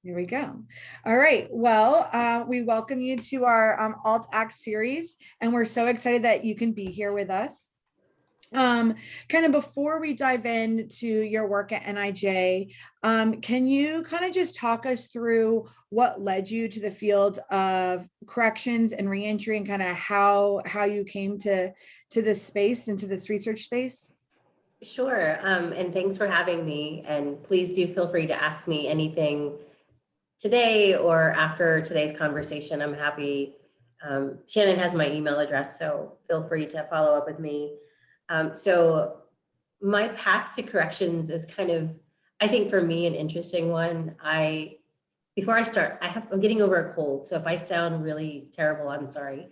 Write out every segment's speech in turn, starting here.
There we go. All right. Well, we welcome you to our AltAc series, and we're so excited that you can be here with us. Kind of before we dive into your work at NIJ, can you kind of just talk us through what led you to the field of corrections and reentry, and kind of how you came to this space and to this research space? Sure, and thanks for having me. And please do feel free to ask me anything today or after today's conversation. I'm happy. Shannon has my email address, so feel free to follow up with me. So my path to corrections is kind of, I think for me, an interesting one. Before I start, I'm getting over a cold, so if I sound really terrible, I'm sorry.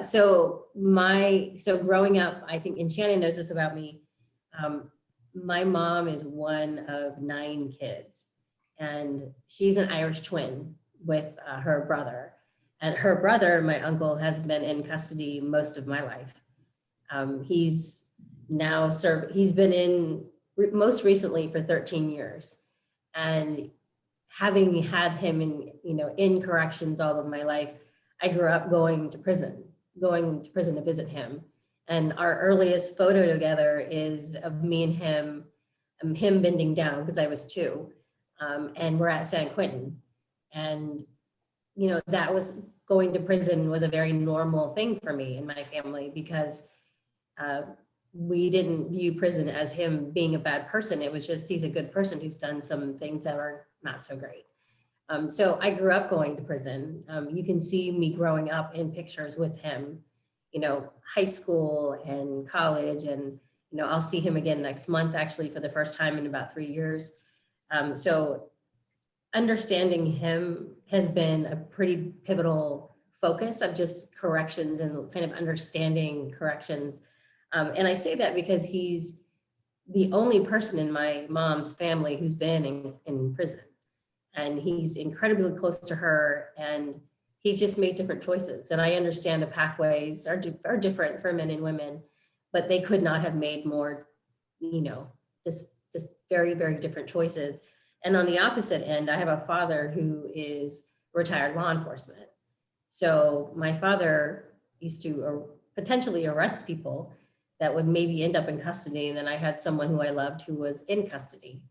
So growing up, I think, and Shannon knows this about me, my mom is one of 9 kids, and she's an Irish twin with her brother. And her brother, my uncle, has been in custody most of my life. He's been in most recently for 13 years. And having had him in corrections all of my life, I grew up going to prison to visit him. And our earliest photo together is of me and him bending down because I was 2. And we're at San Quentin. And, that was going to prison was a very normal thing for me and my family, because we didn't view prison as him being a bad person. It was just, he's a good person who's done some things that are not so great. So I grew up going to prison. You can see me growing up in pictures with him, high school and college. And, I'll see him again next month, actually, for the first time in about 3 years. So understanding him has been a pretty pivotal focus of just corrections and kind of understanding corrections. And I say that because he's the only person in my mom's family who's been in prison. And he's incredibly close to her, and he's just made different choices. And I understand the pathways are different for men and women, but they could not have made more, just very, very different choices. And on the opposite end, I have a father who is retired law enforcement. So my father used to potentially arrest people that would maybe end up in custody. And then I had someone who I loved who was in custody.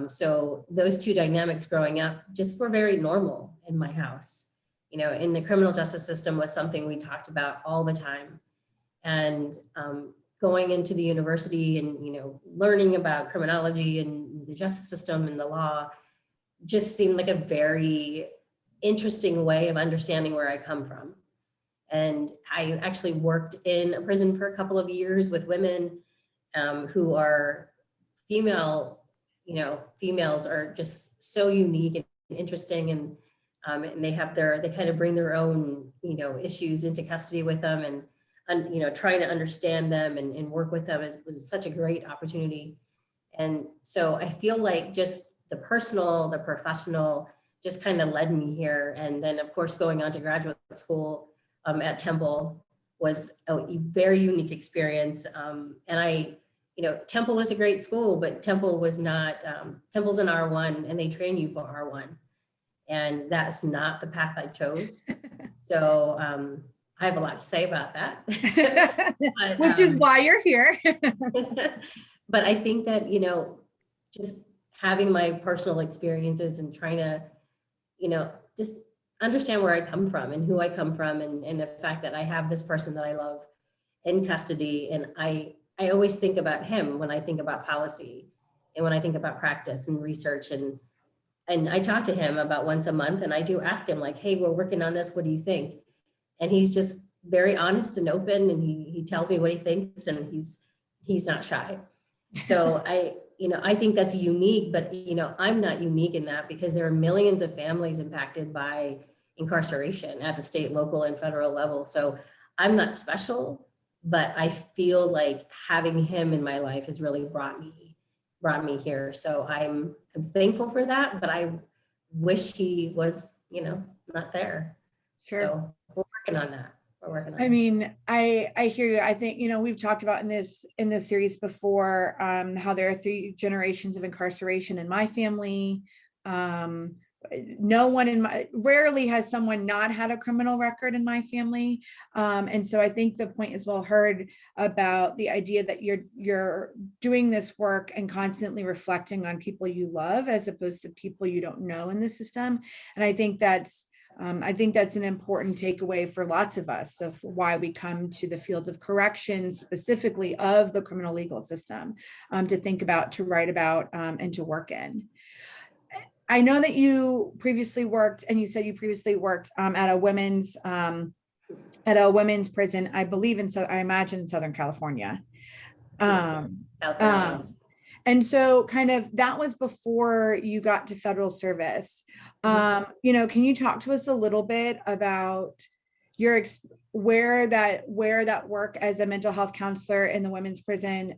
So those two dynamics growing up just were very normal in my house. In the criminal justice system was something we talked about all the time. And going into the university and, learning about criminology and the justice system and the law just seemed like a very interesting way of understanding where I come from. And I actually worked in a prison for a couple of years with women who are female. Females are just so unique and interesting, and they kind of bring their own, issues into custody with them, and trying to understand them and work with them was such a great opportunity. And so I feel like just the personal, the professional just kind of led me here. And then of course, going on to graduate school at Temple was a very unique experience. And Temple is a great school, but Temple was not, Temple's an R1 and they train you for R1. And that's not the path I chose. So I have a lot to say about that. But, which is why you're here. But I think that, just having my personal experiences and trying to, just understand where I come from and who I come from, and the fact that I have this person that I love in custody. And I always think about him when I think about policy and when I think about practice and research. And I talk to him about once a month, and I do ask him like, hey, we're working on this. What do you think? And he's just very honest and open, and he tells me what he thinks, and he's not shy. So I think that's unique, but I'm not unique in that, because there are millions of families impacted by incarceration at the state, local, and federal level. So I'm not special, but I feel like having him in my life has really brought me here. So I'm thankful for that, but I wish he was, not there. Sure. So we're working on that. I mean, I hear you. I think, we've talked about in this series before, how there are 3 generations of incarceration in my family. rarely has someone not had a criminal record in my family. And so I think the point is well heard about the idea that you're doing this work and constantly reflecting on people you love as opposed to people you don't know in the system. And I think that's an important takeaway for lots of us of why we come to the field of corrections, specifically of the criminal legal system, to think about, to write about, and to work in. I know that you previously worked, and you said you previously worked at a women's prison, I believe I imagine Southern California. California. And so kind of that was before you got to federal service. Can you talk to us a little bit about where that work as a mental health counselor in the women's prison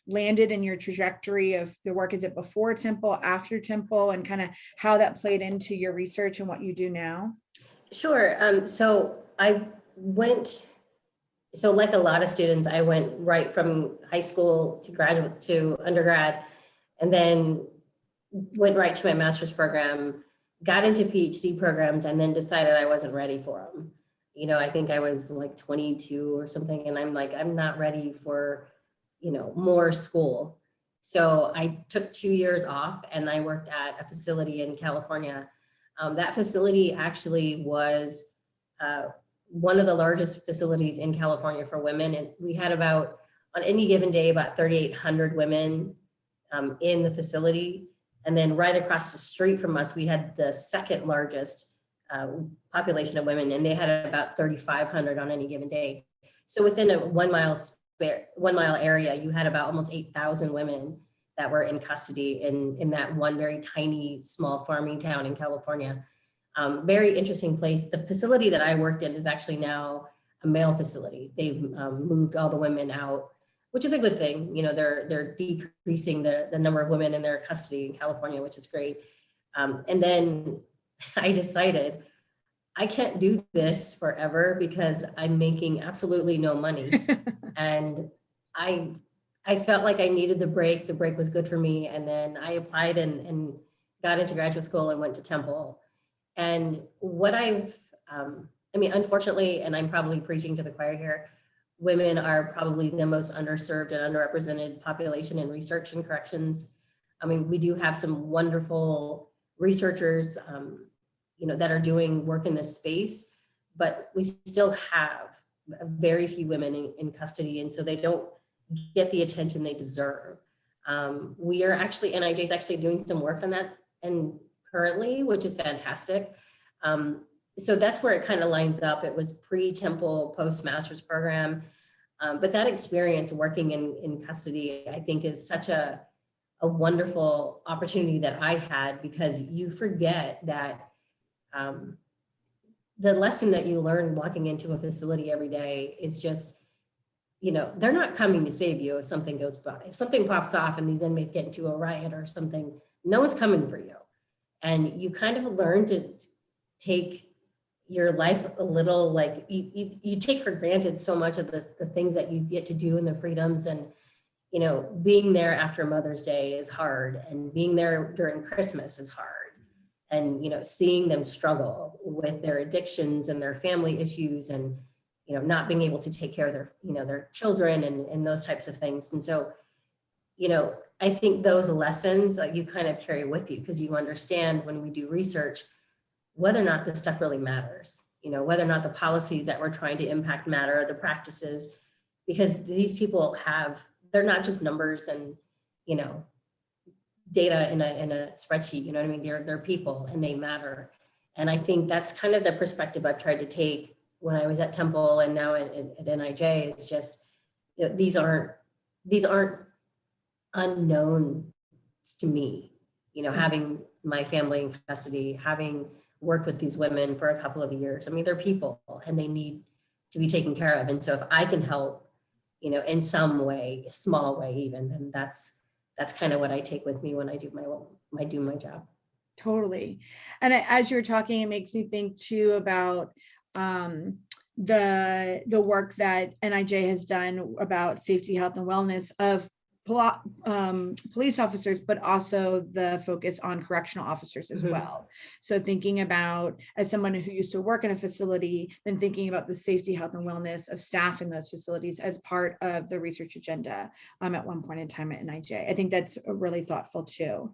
landed in your trajectory of the work? Is it before Temple, after Temple, and kind of how that played into your research and what you do now? Sure. So like a lot of students, I went right from high school to graduate to undergrad, and then went right to my master's program, got into PhD programs, and then decided I wasn't ready for them. I think I was like 22 or something, and I'm like, I'm not ready for, more school. So I took 2 years off and I worked at a facility in California. That facility actually was one of the largest facilities in California for women. And we had on any given day, about 3,800 women in the facility. And then right across the street from us, we had the second largest population of women, and they had about 3,500 on any given day. So within a 1 mile area, you had about almost 8,000 women that were in custody in that one very tiny, small farming town in California. Very interesting place. The facility that I worked in is actually now a male facility. They've moved all the women out, which is a good thing. They're decreasing the number of women in their custody in California, which is great. And then I decided I can't do this forever because I'm making absolutely no money. And I felt like I needed the break. The break was good for me. And then I applied and got into graduate school and went to Temple. And what unfortunately, and I'm probably preaching to the choir here, women are probably the most underserved and underrepresented population in research and corrections. We do have some wonderful researchers, that are doing work in this space, but we still have very few women in custody, and so they don't get the attention they deserve. NIJ is actually doing some work on that and currently, which is fantastic. So that's where it kind of lines up. It was pre-Temple, post-master's program, but that experience working in custody, I think, is such a wonderful opportunity that I had, because you forget that the lesson that you learn walking into a facility every day is just, they're not coming to save you if something goes by. If something pops off and these inmates get into a riot or something, no one's coming for you. And you kind of learn to take your life a little, like you take for granted so much of the things that you get to do and the freedoms. And being there after Mother's Day is hard, and being there during Christmas is hard. And, seeing them struggle with their addictions and their family issues, and, not being able to take care of their children and those types of things. And so, I think those lessons you kind of carry with you, because you understand when we do research, whether or not this stuff really matters, whether or not the policies that we're trying to impact matter, the practices, because these people they're not just numbers and, data in a spreadsheet, they're people and they matter. And I think that's kind of the perspective I've tried to take when I was at Temple and now at NIJ. It's just, these aren't unknown to me, having my family in custody, having worked with these women for a couple of years. They're people and they need to be taken care of. And so if I can help, in some way, a small way even, then that's kind of what I take with me when I do my job. Totally. And as you're talking, it makes me think too about the work that NIJ has done about safety, health, and wellness of police officers, but also the focus on correctional officers as well. So thinking about, as someone who used to work in a facility, then thinking about the safety, health, and wellness of staff in those facilities as part of the research agenda at one point in time at NIJ. I think that's really thoughtful too.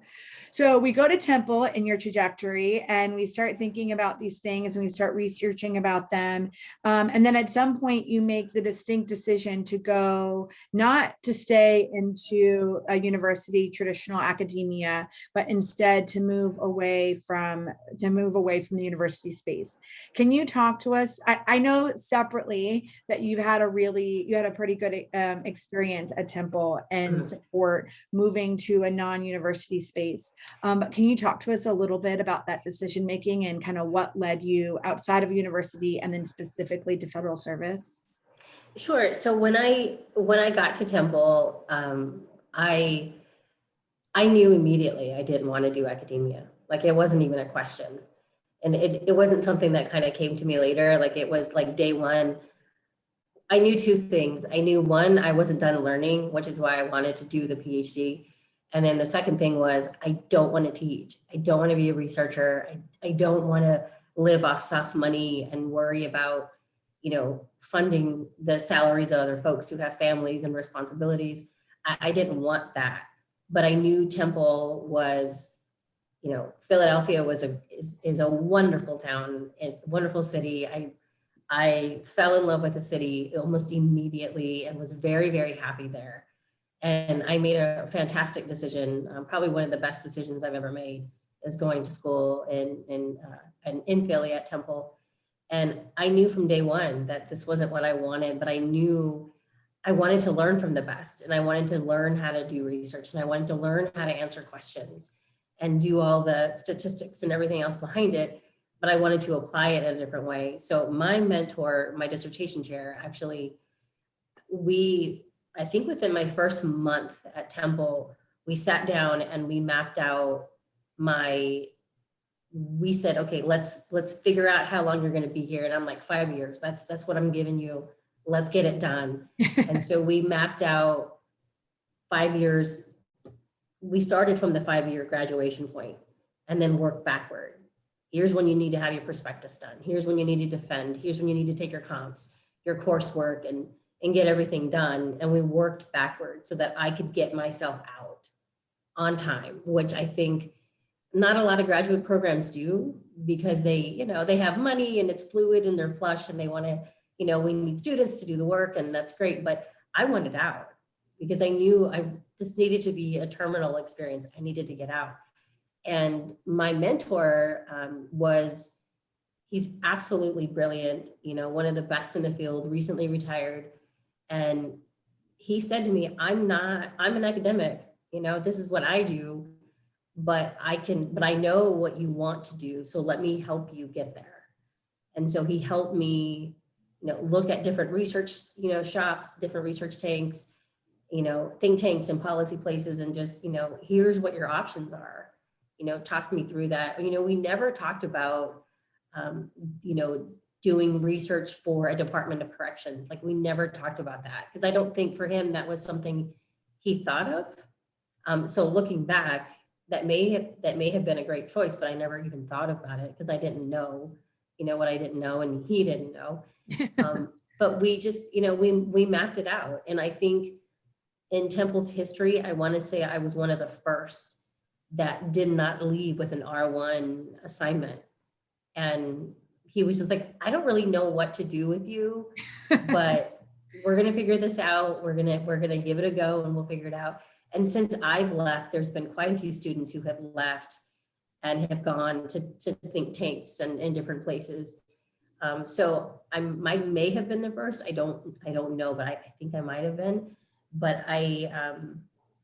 So we go to Temple in your trajectory and we start thinking about these things and we start researching about them. And then at some point you make the distinct decision to go, not to stay into a university, traditional academia, but instead to move away from the university space. Can you talk to us? I know separately that you had a pretty good experience at Temple and support moving to a non-university space. But can you talk to us a little bit about that decision making and kind of what led you outside of university and then specifically to federal service? Sure. So when I got to Temple, I knew immediately I didn't want to do academia. Like it wasn't even a question. And it wasn't something that kind of came to me later. Like it was like day one. I knew two things. I knew one, I wasn't done learning, which is why I wanted to do the PhD. And then the second thing was, I don't want to teach. I don't want to be a researcher. I don't want to live off soft money and worry about, funding the salaries of other folks who have families and responsibilities. I didn't want that. But I knew Temple was, Philadelphia is a wonderful town, a wonderful city. I fell in love with the city almost immediately and was very, very happy there. And I made a fantastic decision, probably one of the best decisions I've ever made, is going to school in Philly at Temple. And I knew from day one that this wasn't what I wanted, but I knew I wanted to learn from the best, and I wanted to learn how to do research, and I wanted to learn how to answer questions and do all the statistics and everything else behind it, but I wanted to apply it in a different way. So my mentor, my dissertation chair, actually, I think within my first month at Temple, we sat down and we mapped out we said, okay, let's figure out how long you're going to be here. And I'm like, 5 years, that's what I'm giving you. Let's get it done. And so we mapped out 5 years. We started from the 5-year graduation point and then worked backward. Here's when you need to have your prospectus done. Here's when you need to defend. Here's when you need to take your comps, your coursework, and get everything done. And we worked backward so that I could get myself out on time, which I think not a lot of graduate programs do, because they have money and it's fluid and they're flush and they want to, we need students to do the work, and that's great. But I wanted out because I knew this needed to be a terminal experience. I needed to get out. And my mentor he's absolutely brilliant, one of the best in the field, recently retired. And he said to me, I'm an academic, this is what I do, but I know what you want to do. So let me help you get there. And so he helped me, look at different research, shops, different research tanks, think tanks and policy places, and just, here's what your options are, talk me through that. We never talked about, doing research for a Department of Corrections. Like we never talked about that, because I don't think for him that was something he thought of. So looking back, that may have been a great choice, but I never even thought about it because I didn't know, what I didn't know, and he didn't know. But we just, we mapped it out. And I think in Temple's history, I want to say I was one of the first that did not leave with an R1 assignment. And he was just like, I don't really know what to do with you, but we're going to figure this out. We're going to give it a go and we'll figure it out. And since I've left, there's been quite a few students who have left and have gone to think tanks and in different places. So I may have been the first. I don't know, but I think I might have been. But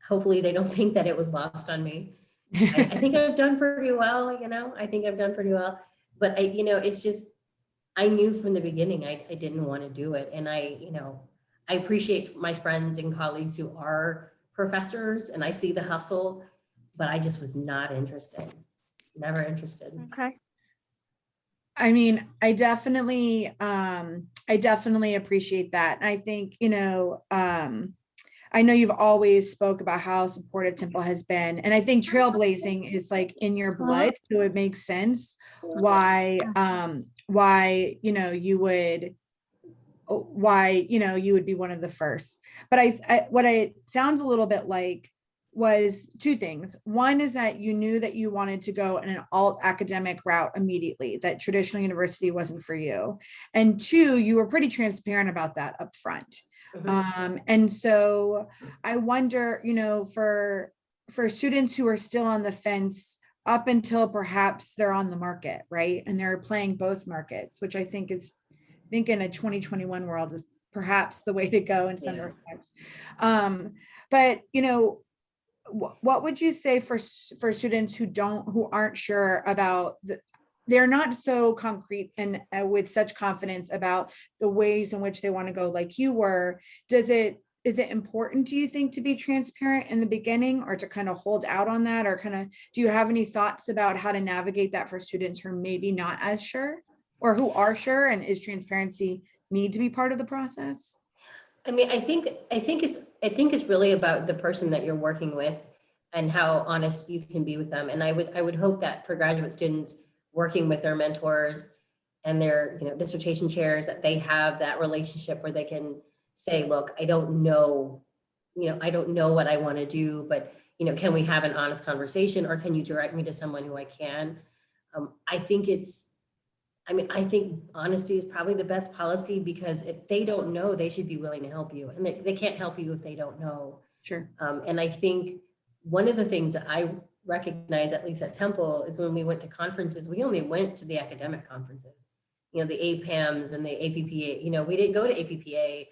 hopefully they don't think that it was lost on me. I think I've done pretty well. I think I've done pretty well. But it's just, I knew from the beginning I didn't want to do it, and I appreciate my friends and colleagues who are professors, and I see the hustle, but I just was not interested. Never interested. Okay. I mean, I definitely appreciate that. I think, I know you've always spoke about how supportive Temple has been, and I think trailblazing is like in your blood, so it makes sense why you would be one of the first. But what it sounds a little bit like was two things. One is that you knew that you wanted to go in an alt academic route immediately, that traditional university wasn't for you. And two, you were pretty transparent about that up front. And so I wonder, for students who are still on the fence up until perhaps they're on the market, right? And they're playing both markets, which I think in a 2021 world is perhaps the way to go in some respects. But what would you say for students who aren't sure about they're not so concrete and with such confidence about the ways in which they want to go like you were? Is it important, do you think, to be transparent in the beginning, or to kind of hold out on that, or do you have any thoughts about how to navigate that for students who are maybe not as sure, or who are sure, and is transparency need to be part of the process? I mean, I think it's really about the person that you're working with and how honest you can be with them. And I would hope that for graduate students working with their mentors and their dissertation chairs, that they have that relationship where they can say, look, I don't know what I want to do, but can we have an honest conversation, or can you direct me to someone who I can? I think honesty is probably the best policy, because if they don't know, they should be willing to help you, and they can't help you if they don't know. Sure. And I think one of the things that I recognize, at least at Temple, is when we went to conferences, we only went to the academic conferences, the APAMs and the APPA. We didn't go to APPA,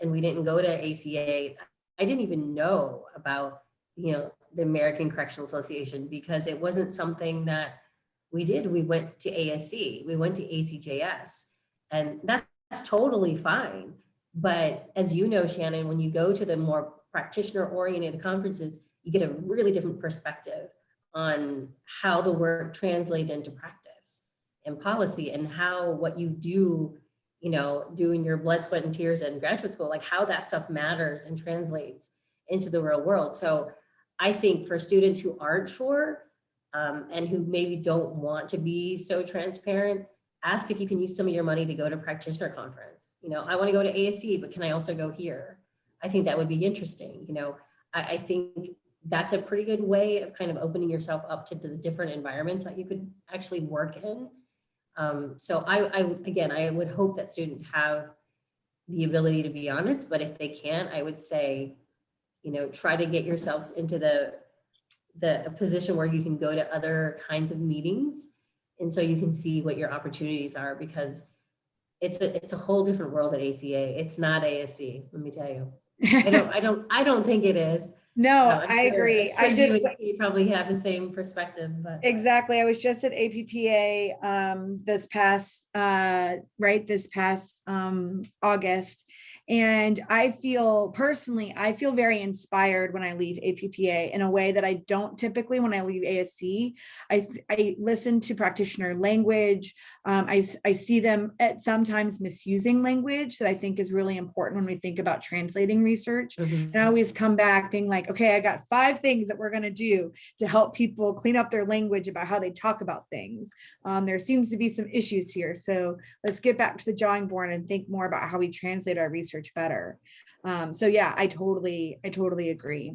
and we didn't go to ACA. I didn't even know about, the American Correctional Association, because it wasn't something that we did. We went to ASC, we went to ACJS, and that's totally fine. But as you know, Shannon, when you go to the more practitioner-oriented conferences, you get a really different perspective on how the work translates into practice and policy, and how what you do, doing your blood, sweat, and tears in graduate school, like how that stuff matters and translates into the real world. So I think for students who aren't sure, and who maybe don't want to be so transparent, ask if you can use some of your money to go to practitioner conference. I want to go to ASC, but can I also go here? I think that would be interesting. I think that's a pretty good way of kind of opening yourself up to the different environments that you could actually work in. So I would hope that students have the ability to be honest, but if they can't, I would say, try to get yourselves into the position where you can go to other kinds of meetings, and so you can see what your opportunities are, because it's a whole different world at ACA. It's not ASC, let me tell you. I don't think it is. No, I agree. You probably have the same perspective, but exactly. I was just at APPA this past August, and I feel very inspired when I leave APPA in a way that I don't typically when I leave ASC. I listen to practitioner language. I see them sometimes misusing language that I think is really important when we think about translating research. And I always come back being like, okay, I got 5 things that we're going to do to help people clean up their language about how they talk about things. There seems to be some issues here. So let's get back to the drawing board and think more about how we translate our research better. So yeah, I totally agree.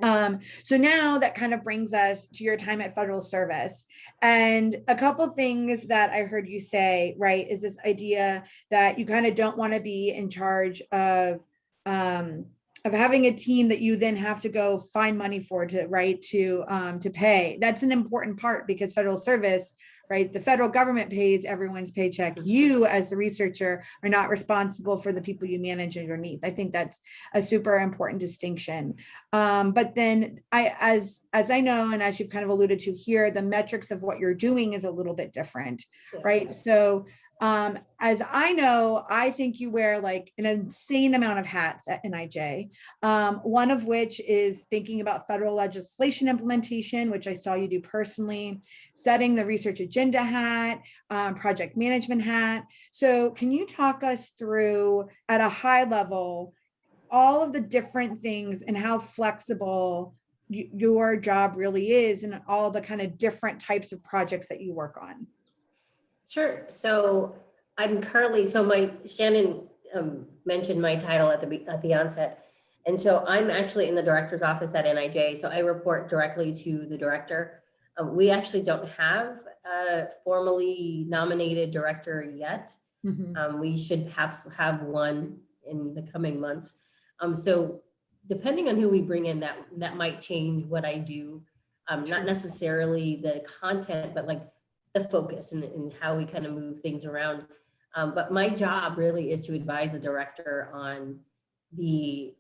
So now that kind of brings us to your time at Federal Service, and a couple things that I heard you say, right, is this idea that you kind of don't want to be in charge of having a team that you then have to go find money for to pay. That's an important part, because Federal Service, right, the federal government pays everyone's paycheck. You as the researcher are not responsible for the people you manage underneath. I think that's a super important distinction. But then as I know, and as you've kind of alluded to here, the metrics of what you're doing is a little bit different, right? So as I know, I think you wear like an insane amount of hats at NIJ, one of which is thinking about federal legislation implementation, which I saw you do personally, setting the research agenda hat, project management hat. So can you talk us through at a high level, all of the different things and how flexible your job really is and all the kind of different types of projects that you work on. Sure. So I'm currently, Shannon mentioned my title at the onset. And so I'm actually in the director's office at NIJ. So I report directly to the director. We actually don't have a formally nominated director yet. We should perhaps have one in the coming months. So depending on who we bring in, that might change what I do. Not necessarily the content, but like the focus and how we kind of move things around. But my job really is to advise the director on the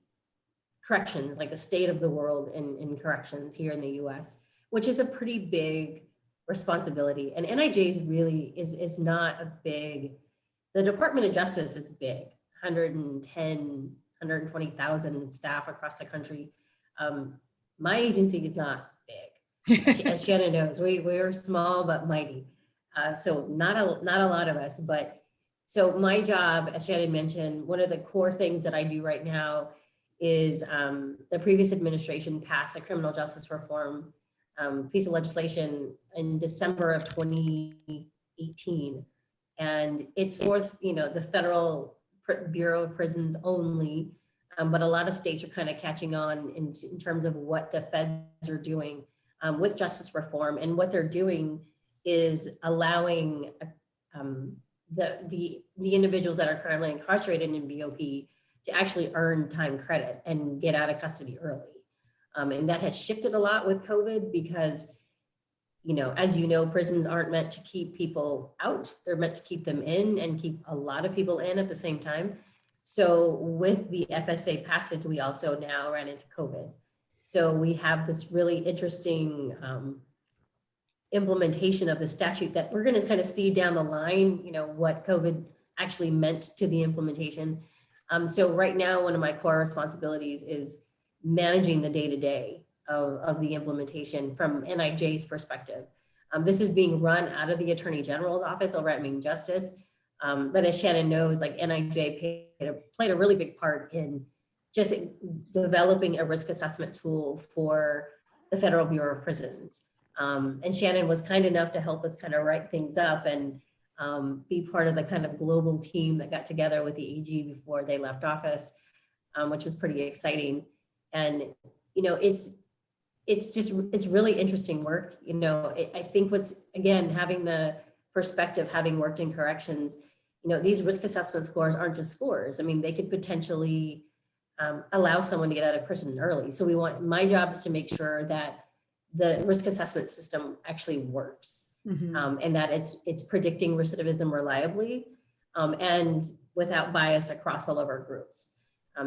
corrections, like the state of the world in corrections here in the US, which is a pretty big responsibility. And NIJ is not a big, the Department of Justice is big, 110, 120,000 staff across the country. My agency is not big. As Shannon knows, we're small but mighty. So not a lot of us, but so my job, as Shannon mentioned, one of the core things that I do right now is the previous administration passed a criminal justice reform piece of legislation in December of 2018. And it's for, the Federal Bureau of Prisons only, but a lot of states are kind of catching on in terms of what the feds are doing with justice reform. And what they're doing is allowing the individuals that are currently incarcerated in BOP to actually earn time credit and get out of custody early. And that has shifted a lot with COVID because, as you know, prisons aren't meant to keep people out. They're meant to keep them in and keep a lot of people in at the same time. So with the FSA passage, we also now ran into COVID. So we have this really interesting implementation of the statute that we're going to kind of see down the line, what COVID actually meant to the implementation. So right now, one of my core responsibilities is managing the day-to-day of the implementation from NIJ's perspective. This is being run out of the Attorney General's office over at Main Justice. But as Shannon knows, like NIJ played a really big part in just developing a risk assessment tool for the Federal Bureau of Prisons. And Shannon was kind enough to help us kind of write things up and be part of the kind of global team that got together with the AG before they left office, which was pretty exciting. And, it's really interesting work. I think again, having the perspective, having worked in corrections, these risk assessment scores aren't just scores. I mean, they could potentially allow someone to get out of prison early. So my job is to make sure that the risk assessment system actually works. And that it's predicting recidivism reliably and without bias across all of our groups.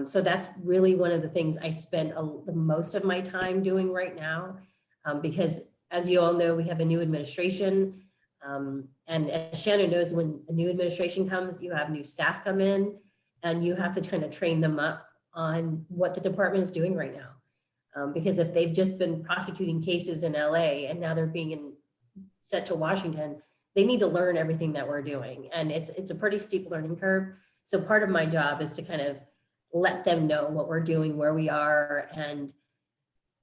So that's really one of the things I spend the most of my time doing right now, because as you all know, we have a new administration. And as Shannon knows, when a new administration comes, you have new staff come in and you have to kind of train them up on what the department is doing right now. Because if they've just been prosecuting cases in LA and now they're being sent to Washington, they need to learn everything that we're doing. And it's a pretty steep learning curve. So part of my job is to kind of let them know what we're doing, where we are. And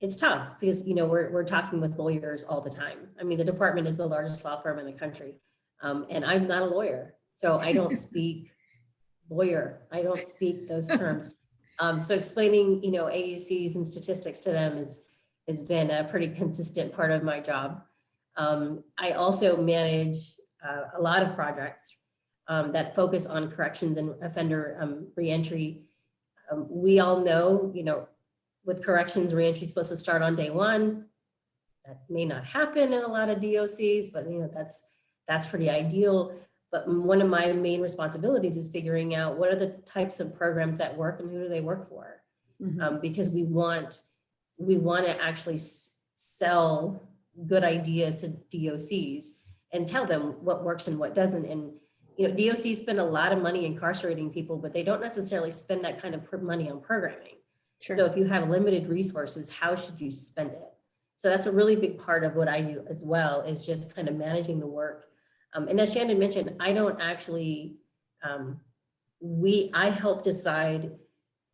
it's tough because, we're talking with lawyers all the time. I mean, the department is the largest law firm in the country. And I'm not a lawyer, so I don't speak lawyer. I don't speak those terms. So explaining, AUCs and statistics to them has been a pretty consistent part of my job. I also manage a lot of projects that focus on corrections and offender reentry. We all know, with corrections, reentry is supposed to start on day one. That may not happen in a lot of DOCs, but that's pretty ideal. But one of my main responsibilities is figuring out what are the types of programs that work and who do they work for, because we want to actually sell good ideas to DOCs and tell them what works and what doesn't. And DOCs spend a lot of money incarcerating people, but they don't necessarily spend that kind of money on programming. Sure. So if you have limited resources, how should you spend it? So that's a really big part of what I do as well, is just kind of managing the work. And as Shannon mentioned, I don't actually, I help decide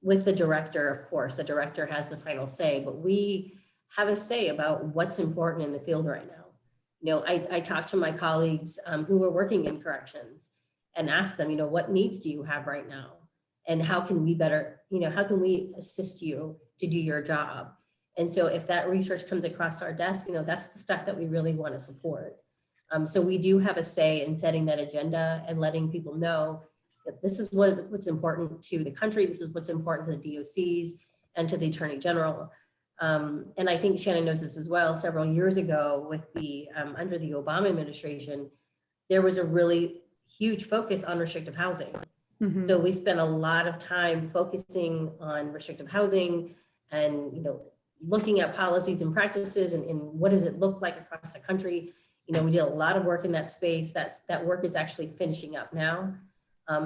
with the director, of course, the director has the final say, but we have a say about what's important in the field right now. You know, I talk to my colleagues who are working in corrections and ask them, you know, what needs do you have right now? And how can we better, you know, how can we assist you to do your job? And so if that research comes across our desk, you know, that's the stuff that we really want to support. So we do have a say in setting that agenda and letting people know that this is what's important to the country. This is what's important to the DOCs and to the Attorney General. And I think Shannon knows this as well. Several years ago with the, under the Obama administration, there was a really huge focus on restrictive housing. Mm-hmm. So we spent a lot of time focusing on restrictive housing and, you know, looking at policies and practices and what does it look like across the country. You know, we did a lot of work in that space. That work is actually finishing up now.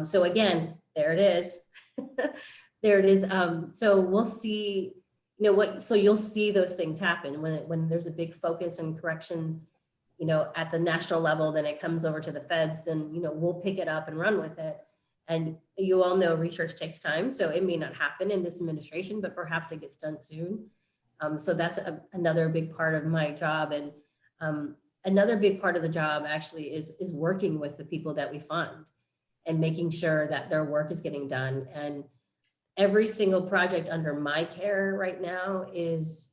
So again, there it is. There it is. So we'll see, you know what, so you'll see those things happen when there's a big focus on corrections, you know, at the national level, then it comes over to the feds, then, you know, we'll pick it up and run with it. And you all know research takes time, so it may not happen in this administration, but perhaps it gets done soon. So that's another big part of my job. And another big part of the job actually is working with the people that we fund and making sure that their work is getting done. And every single project under my care right now is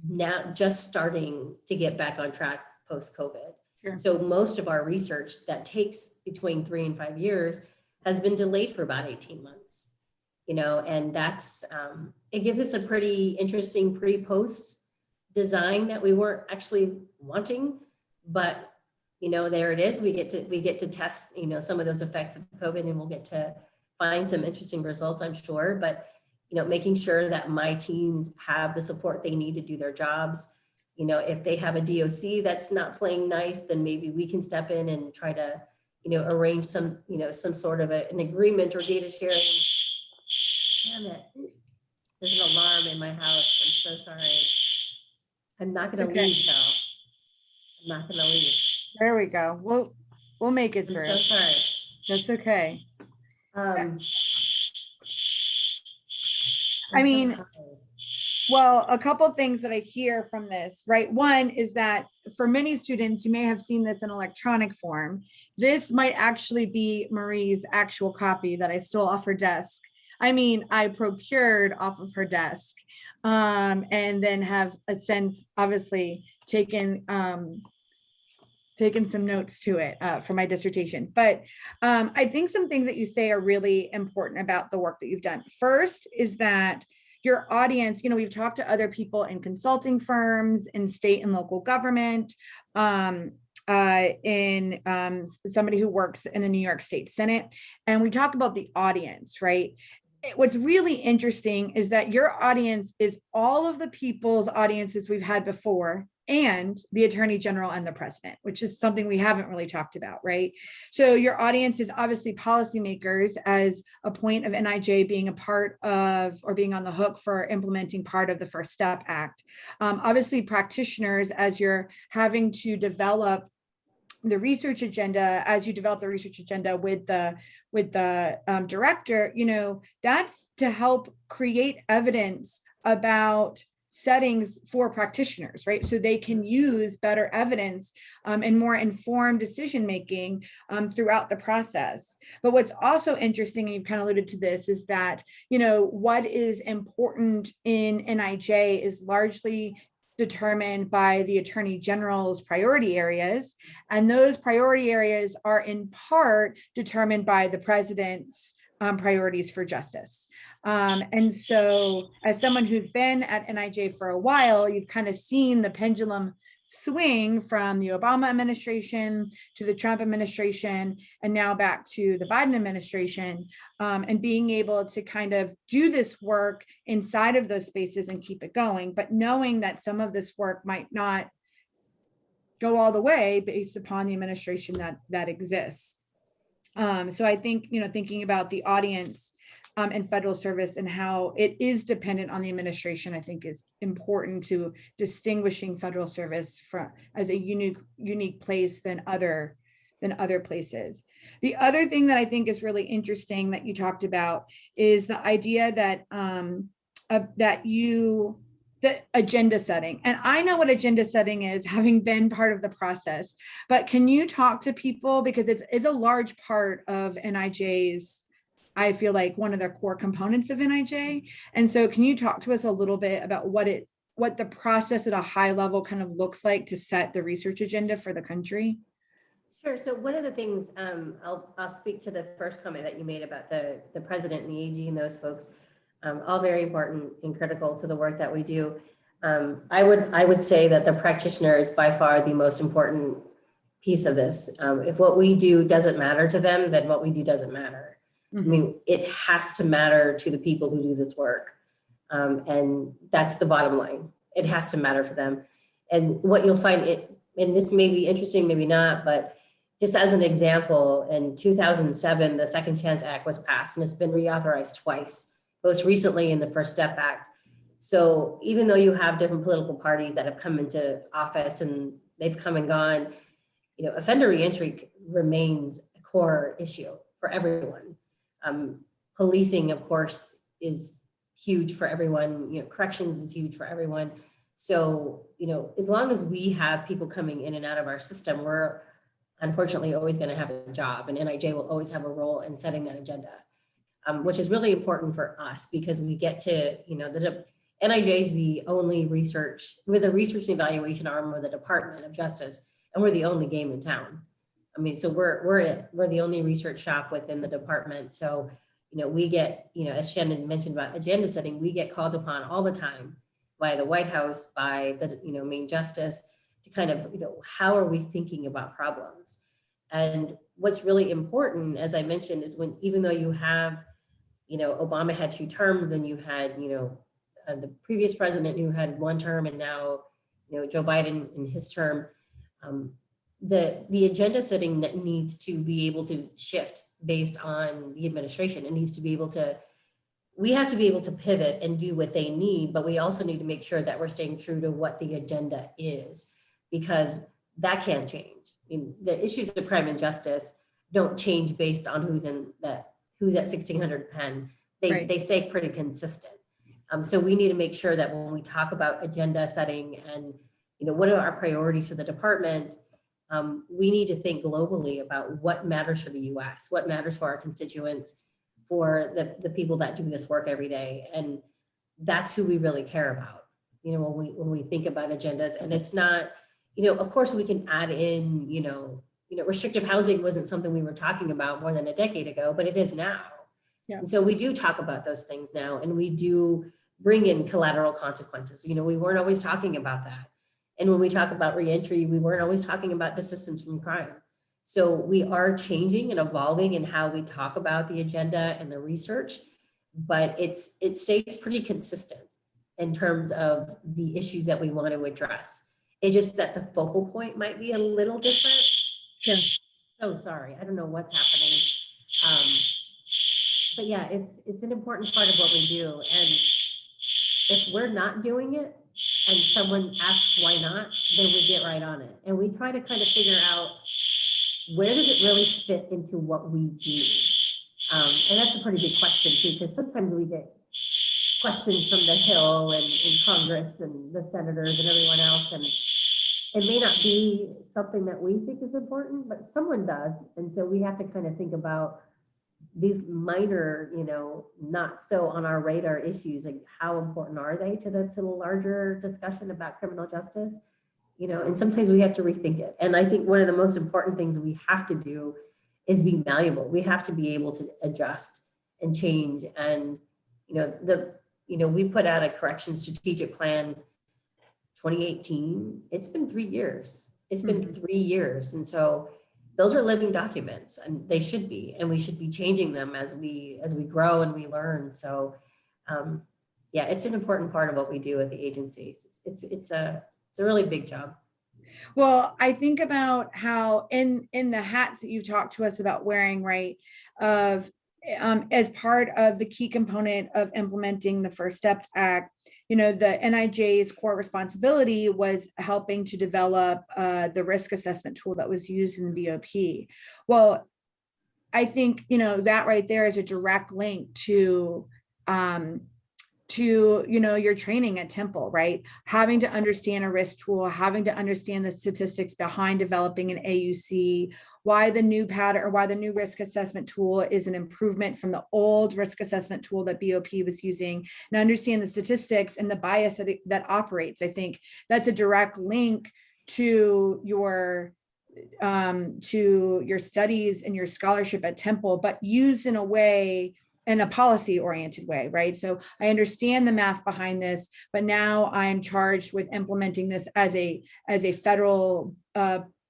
now just starting to get back on track post-COVID. Sure. So most of our research that takes between 3 and 5 years has been delayed for about 18 months, you know, and that's, it gives us a pretty interesting pre-post design that we weren't actually wanting, but, you know, there it is. We get to test, you know, some of those effects of COVID, and we'll get to find some interesting results, I'm sure, but, you know, making sure that my teams have the support they need to do their jobs. You know, if they have a DOC that's not playing nice, then maybe we can step in and try to, you know, arrange some, you know, some sort of an agreement or data sharing. Damn it. There's an alarm in my house. I'm so sorry. I'm not going to leave though. I'm not going to leave. There we go. We'll make it through. I'm so sorry. That's okay. I mean, well, a couple things that I hear from this, right? One is that for many students, you may have seen this in electronic form. This might actually be Marie's actual copy that I stole off her desk. I mean, I procured off of her desk, and then have since obviously taken some notes to it for my dissertation. But I think some things that you say are really important about the work that you've done. First is that your audience, you know, we've talked to other people in consulting firms, in state and local government, in somebody who works in the New York State Senate, and we talk about the audience, right? What's really interesting is that your audience is all of the people's audiences we've had before, and the Attorney General and the President, which is something we haven't really talked about, right? So your audience is obviously policymakers as a point of NIJ being a part of, or being on the hook for implementing part of the First Step Act. Obviously practitioners, as you're having to develop the research agenda, as you develop the research agenda with the director, you know, that's to help create evidence about settings for practitioners, right? So they can use better evidence and more informed decision-making throughout the process. But what's also interesting, and you've kind of alluded to this, is that, you know, what is important in NIJ is largely determined by the Attorney General's priority areas. And those priority areas are in part determined by the President's priorities for justice. And so as someone who's been at NIJ for a while, you've kind of seen the pendulum swing from the Obama administration to the Trump administration, and now back to the Biden administration, and being able to kind of do this work inside of those spaces and keep it going, but knowing that some of this work might not go all the way based upon the administration that exists. So I think, you know, thinking about the audience and federal service and how it is dependent on the administration, I think is important to distinguishing federal service from as a unique place than other than other places. The other thing that I think is really interesting that you talked about is the idea that the agenda setting. And I know what agenda setting is, having been part of the process, but can you talk to people, because it's a large part of NIJ's, I feel like one of the core components of NIJ. And so can you talk to us a little bit about what the process at a high level kind of looks like to set the research agenda for the country? Sure. So one of the things, I'll speak to the first comment that you made about the president and the AG and those folks, all very important and critical to the work that we do. I would say that the practitioner is by far the most important piece of this. If what we do doesn't matter to them, then what we do doesn't matter. Mm-hmm. I mean, it has to matter to the people who do this work. And that's the bottom line. It has to matter for them. And what you'll find, and this may be interesting, maybe not, but just as an example, in 2007, the Second Chance Act was passed, and it's been reauthorized twice, most recently in the First Step Act. So even though you have different political parties that have come into office and they've come and gone, offender reentry remains a core issue for everyone. Policing, of course, is huge for everyone. Corrections is huge for everyone. So, as long as we have people coming in and out of our system, we're unfortunately always going to have a job, and NIJ will always have a role in setting that agenda, which is really important for us because we get to, NIJ is the only research, we're the research and evaluation arm of the Department of Justice, and we're the only game in town. I mean, so we're the only research shop within the department. So, we get, as Shannon mentioned about agenda setting, we get called upon all the time by the White House, by the, main justice, to kind of, how are we thinking about problems? And what's really important, as I mentioned, is even though you have, Obama had 2 terms, then you had, the previous president who had 1 term, and now, Joe Biden in his term, the agenda setting that needs to be able to shift based on the administration. It needs to be able to, we have to be able to pivot and do what they need, but we also need to make sure that we're staying true to what the agenda is, because that can't change. I mean, the issues of crime and justice don't change based on who's at 1600 Penn. They stay pretty consistent. So we need to make sure that when we talk about agenda setting and, what are our priorities for the department, we need to think globally about what matters for the US, what matters for our constituents, for the people that do this work every day. And that's who we really care about, when we think about agendas. And it's not, of course we can add in, restrictive housing wasn't something we were talking about more than a decade ago, but it is now. Yeah. And so we do talk about those things now, and we do bring in collateral consequences. We weren't always talking about that. And when we talk about reentry, we weren't always talking about desistance from crime. So we are changing and evolving in how we talk about the agenda and the research, but it stays pretty consistent in terms of the issues that we want to address. It's just that the focal point might be a little different. Yeah. So sorry, I don't know what's happening. But yeah, it's an important part of what we do. And if we're not doing it and someone asks why not, then we get right on it. And we try to kind of figure out, where does it really fit into what we do? And that's a pretty big question too, because sometimes we get questions from the Hill and in Congress and the senators and everyone else, and it may not be something that we think is important, but someone does. And so we have to kind of think about these minor, not so on our radar issues, like how important are they to the larger discussion about criminal justice? And sometimes we have to rethink it. And I think one of the most important things we have to do is be malleable. We have to be able to adjust and change. And, we put out a corrections strategic plan 2018. It's been 3 years. It's been 3 years. And so those are living documents, and they should be, and we should be changing them as we grow and we learn. So yeah, it's an important part of what we do at the agencies. It's a really big job. Well, I think about how in the hats that you've talked to us about wearing, right, of as part of the key component of implementing the First Step Act the NIJ's core responsibility was helping to develop the risk assessment tool that was used in the BOP. Well, I think, that right there is a direct link to your training at Temple, right? Having to understand a risk tool, having to understand the statistics behind developing an AUC, why the new pattern or why the new risk assessment tool is an improvement from the old risk assessment tool that BOP was using, and understand the statistics and the bias that operates. I think that's a direct link to your studies and your scholarship at Temple, but used in a policy-oriented way, right? So I understand the math behind this, but now I'm charged with implementing this as a federal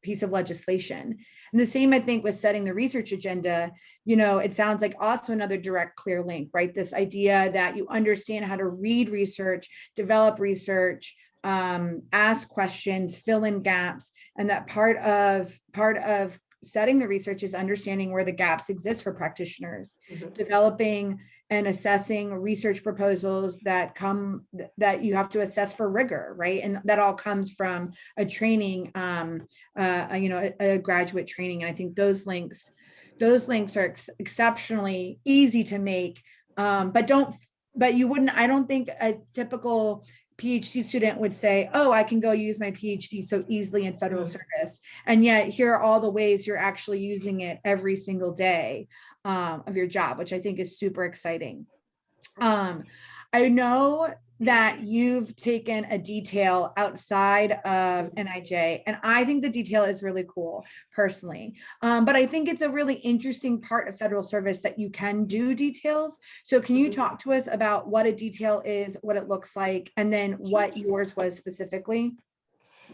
piece of legislation. And the same, I think, with setting the research agenda, it sounds like also another direct, clear link, right? This idea that you understand how to read research, develop research, ask questions, fill in gaps, and that part of setting the research is understanding where the gaps exist for practitioners, developing and assessing research proposals that you have to assess for rigor, right? And that all comes from a training, a graduate training. And I think those links are exceptionally easy to make, but I don't think a typical PhD student would say, oh, I can go use my PhD so easily in federal service. And yet here are all the ways you're actually using it every single day of your job, which I think is super exciting. I know that you've taken a detail outside of NIJ, and I think the detail is really cool personally. But I think it's a really interesting part of federal service that you can do details. So can you talk to us about what a detail is, what it looks like, and then what yours was specifically?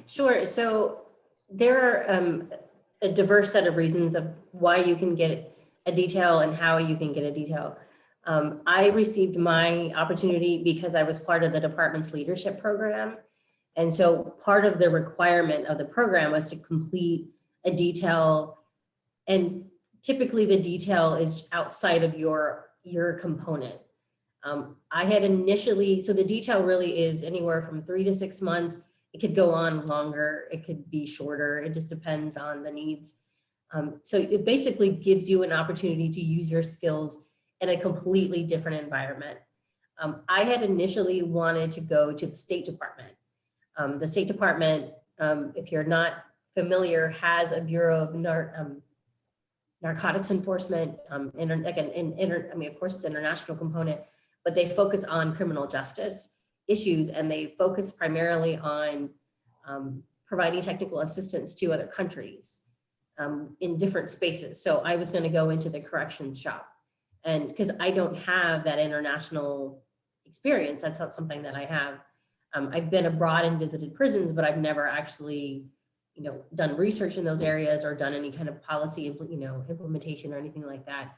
Sure. So there are a diverse set of reasons of why you can get a detail and how you can get a detail. I received my opportunity because I was part of the department's leadership program. And so part of the requirement of the program was to complete a detail. And typically the detail is outside of your component. I had initially, so the detail really is anywhere from 3 to 6 months. It could go on longer, it could be shorter. It just depends on the needs. So it basically gives you an opportunity to use your skills in a completely different environment. I had initially wanted to go to the State Department. The State Department, if you're not familiar, has a Bureau of Narcotics Enforcement. Of course, it's an international component, but they focus on criminal justice issues, and they focus primarily on providing technical assistance to other countries in different spaces. So I was going to go into the corrections shop. And because I don't have that international experience, that's not something that I have. I've been abroad and visited prisons, but I've never actually, done research in those areas or done any kind of policy, implementation or anything like that.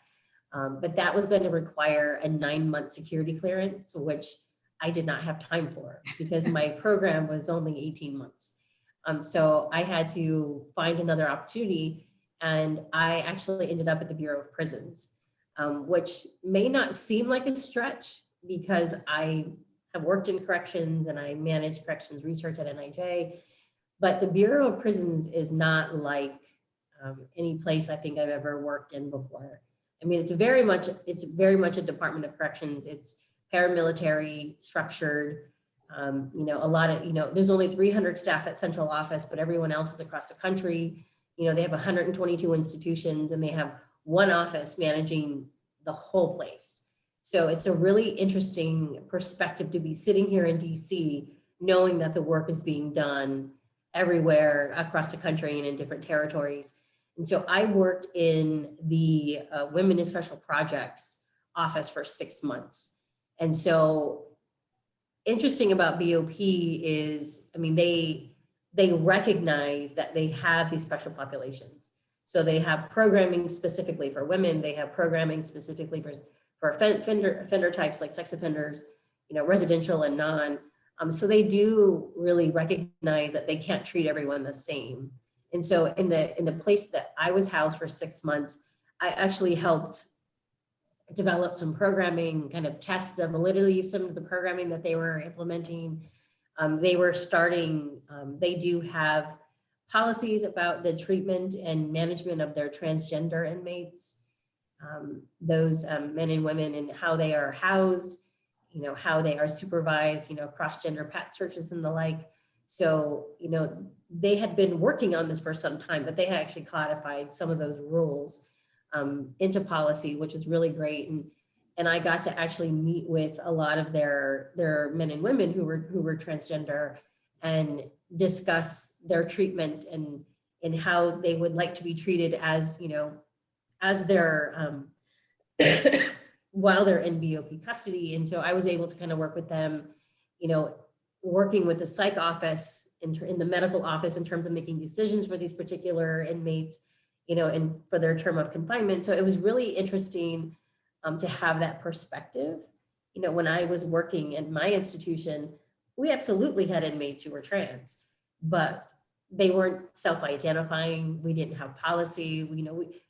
But that was going to require a 9-month security clearance, which I did not have time for because my program was only 18 months. So I had to find another opportunity, and I actually ended up at the Bureau of Prisons. Which may not seem like a stretch because I have worked in corrections and I managed corrections research at NIJ, but the Bureau of Prisons is not like any place I think I've ever worked in before. I mean, it's very much a Department of Corrections. It's paramilitary structured. A lot of, there's only 300 staff at central office, but everyone else is across the country. They have 122 institutions and they have one office managing the whole place. So it's a really interesting perspective to be sitting here in DC, knowing that the work is being done everywhere across the country and in different territories. And so I worked in the Women in Special Projects office for 6 months. And so interesting about BOP is, they recognize that they have these special populations. So they have programming specifically for women. They have programming specifically for offender types like sex offenders, residential and non. So they do really recognize that they can't treat everyone the same. And so in the place that I was housed for 6 months, I actually helped develop some programming, kind of test the validity of some of the programming that they were implementing. They were starting, they do have policies about the treatment and management of their transgender inmates, those men and women, and how they are housed, how they are supervised, cross-gender PAT searches and the like. So, they had been working on this for some time, but they had actually codified some of those rules into policy, which was really great. And I got to actually meet with a lot of their men and women who were transgender and discuss their treatment and how they would like to be treated as, as their while they're in BOP custody. And so I was able to kind of work with them, working with the psych office in the medical office in terms of making decisions for these particular inmates, and for their term of confinement. So it was really interesting to have that perspective. When I was working at my institution, we absolutely had inmates who were trans, but they weren't self-identifying. We didn't have policy.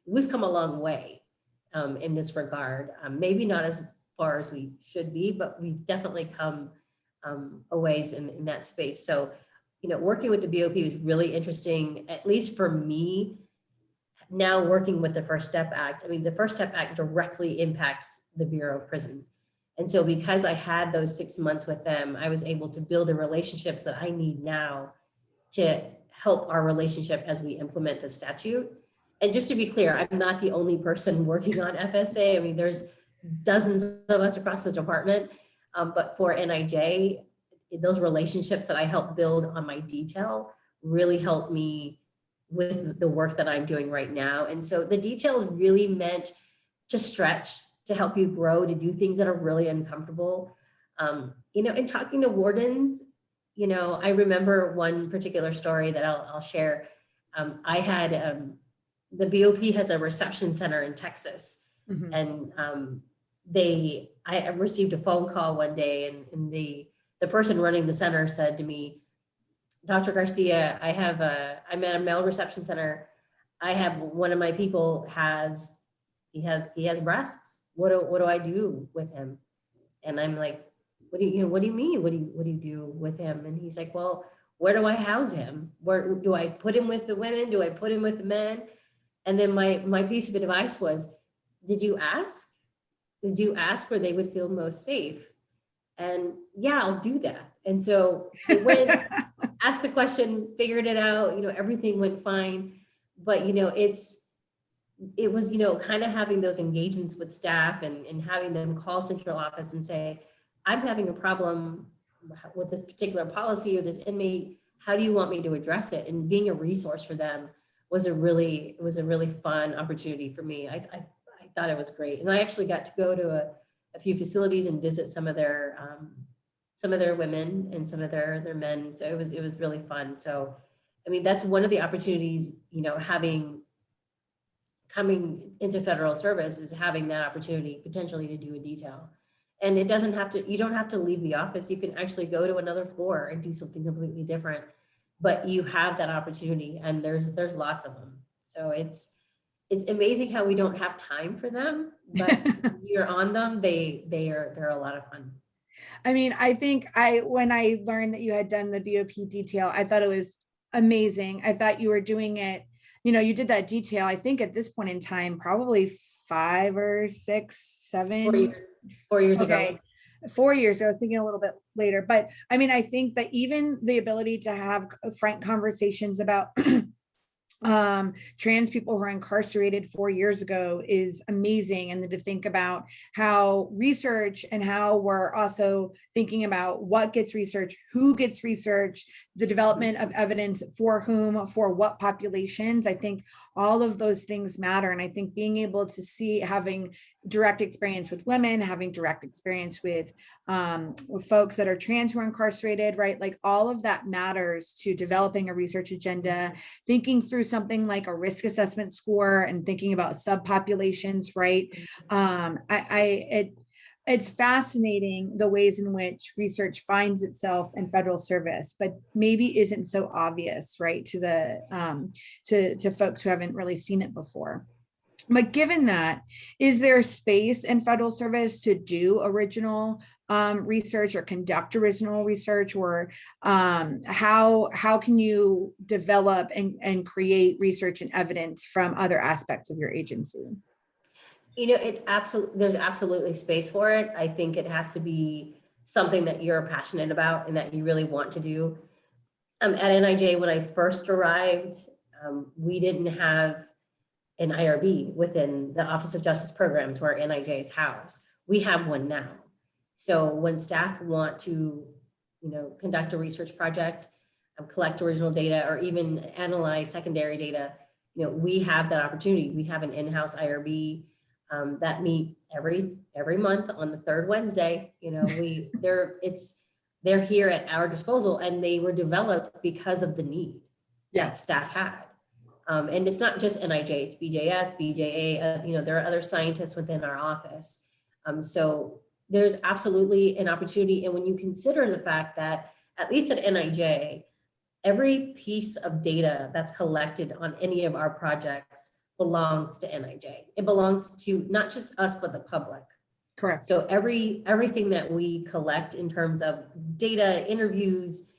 We've come a long way in this regard. Maybe not as far as we should be, but we've definitely come a ways in that space. So, working with the BOP was really interesting, at least for me. Now working with the First Step Act, the First Step Act directly impacts the Bureau of Prisons. And so because I had those 6 months with them, I was able to build the relationships that I need now to help our relationship as we implement the statute. And just to be clear, I'm not the only person working on FSA. There's dozens of us across the department, but for NIJ, those relationships that I helped build on my detail really helped me with the work that I'm doing right now. And so the details really meant to stretch, to help you grow, to do things that are really uncomfortable. And talking to wardens, I remember one particular story that I'll share. I had, the BOP has a reception center in Texas. Mm-hmm. And I received a phone call one day, and the person running the center said to me, Dr. Garcia, I'm at a male reception center. I have one of my people he has breasts. What do I do with him? And I'm like, what do you mean? What do you do with him? And he's like, well, where do I house him? Where do I put him with the women? Do I put him with the men? And then my piece of advice was, did you ask? Did you ask where they would feel most safe? And yeah, I'll do that. And so it went, asked the question, figured it out, everything went fine. But, it was, kind of having those engagements with staff and having them call central office and say, I'm having a problem with this particular policy or this inmate. How do you want me to address it? And being a resource for them was a really fun opportunity for me. I thought it was great. And I actually got to go to a few facilities and visit some of their women and some of their men. So it was really fun. So, that's one of the opportunities, coming into federal service, is having that opportunity potentially to do a detail. And you don't have to leave the office. You can actually go to another floor and do something completely different, but you have that opportunity, and there's lots of them. So it's amazing how we don't have time for them, but you're on them, they're a lot of fun. I think when I learned that you had done the BOP detail, I thought it was amazing. I thought you were doing it, you did that detail, I think at this point in time, probably 5 or 6, 7. 4 years ago. 4 years. I was thinking a little bit later, but I think that even the ability to have frank conversations about trans people who are incarcerated 4 years ago is amazing. And then to think about how research and how we're also thinking about what gets researched, who gets researched, the development of evidence for whom, for what populations, I think all of those things matter. And I think being able to see, having direct experience with women, having direct experience with folks that are trans who are incarcerated, right? Like all of that matters to developing a research agenda, thinking through something like a risk assessment score and thinking about subpopulations, right? It's fascinating the ways in which research finds itself in federal service, but maybe isn't so obvious, right, to the to folks who haven't really seen it before. But given that, is there space in federal service to do original research or conduct original research, or how can you develop and create research and evidence from other aspects of your agency? You know, there's absolutely space for it. I think it has to be something that you're passionate about and that you really want to do. At NIJ, when I first arrived, we didn't have an IRB within the Office of Justice Programs where NIJ is housed. We have one now. So when staff want to, conduct a research project, collect original data, or even analyze secondary data, we have that opportunity. We have an in-house IRB that meet every month on the third Wednesday. They're here at our disposal, and they were developed because of the need that staff had. And it's not just NIJ, it's BJS, BJA, there are other scientists within our office. So there's absolutely an opportunity. And when you consider the fact that, at least at NIJ, every piece of data that's collected on any of our projects belongs to NIJ. It belongs to not just us, but the public. Correct. So everything that we collect in terms of data, interviews,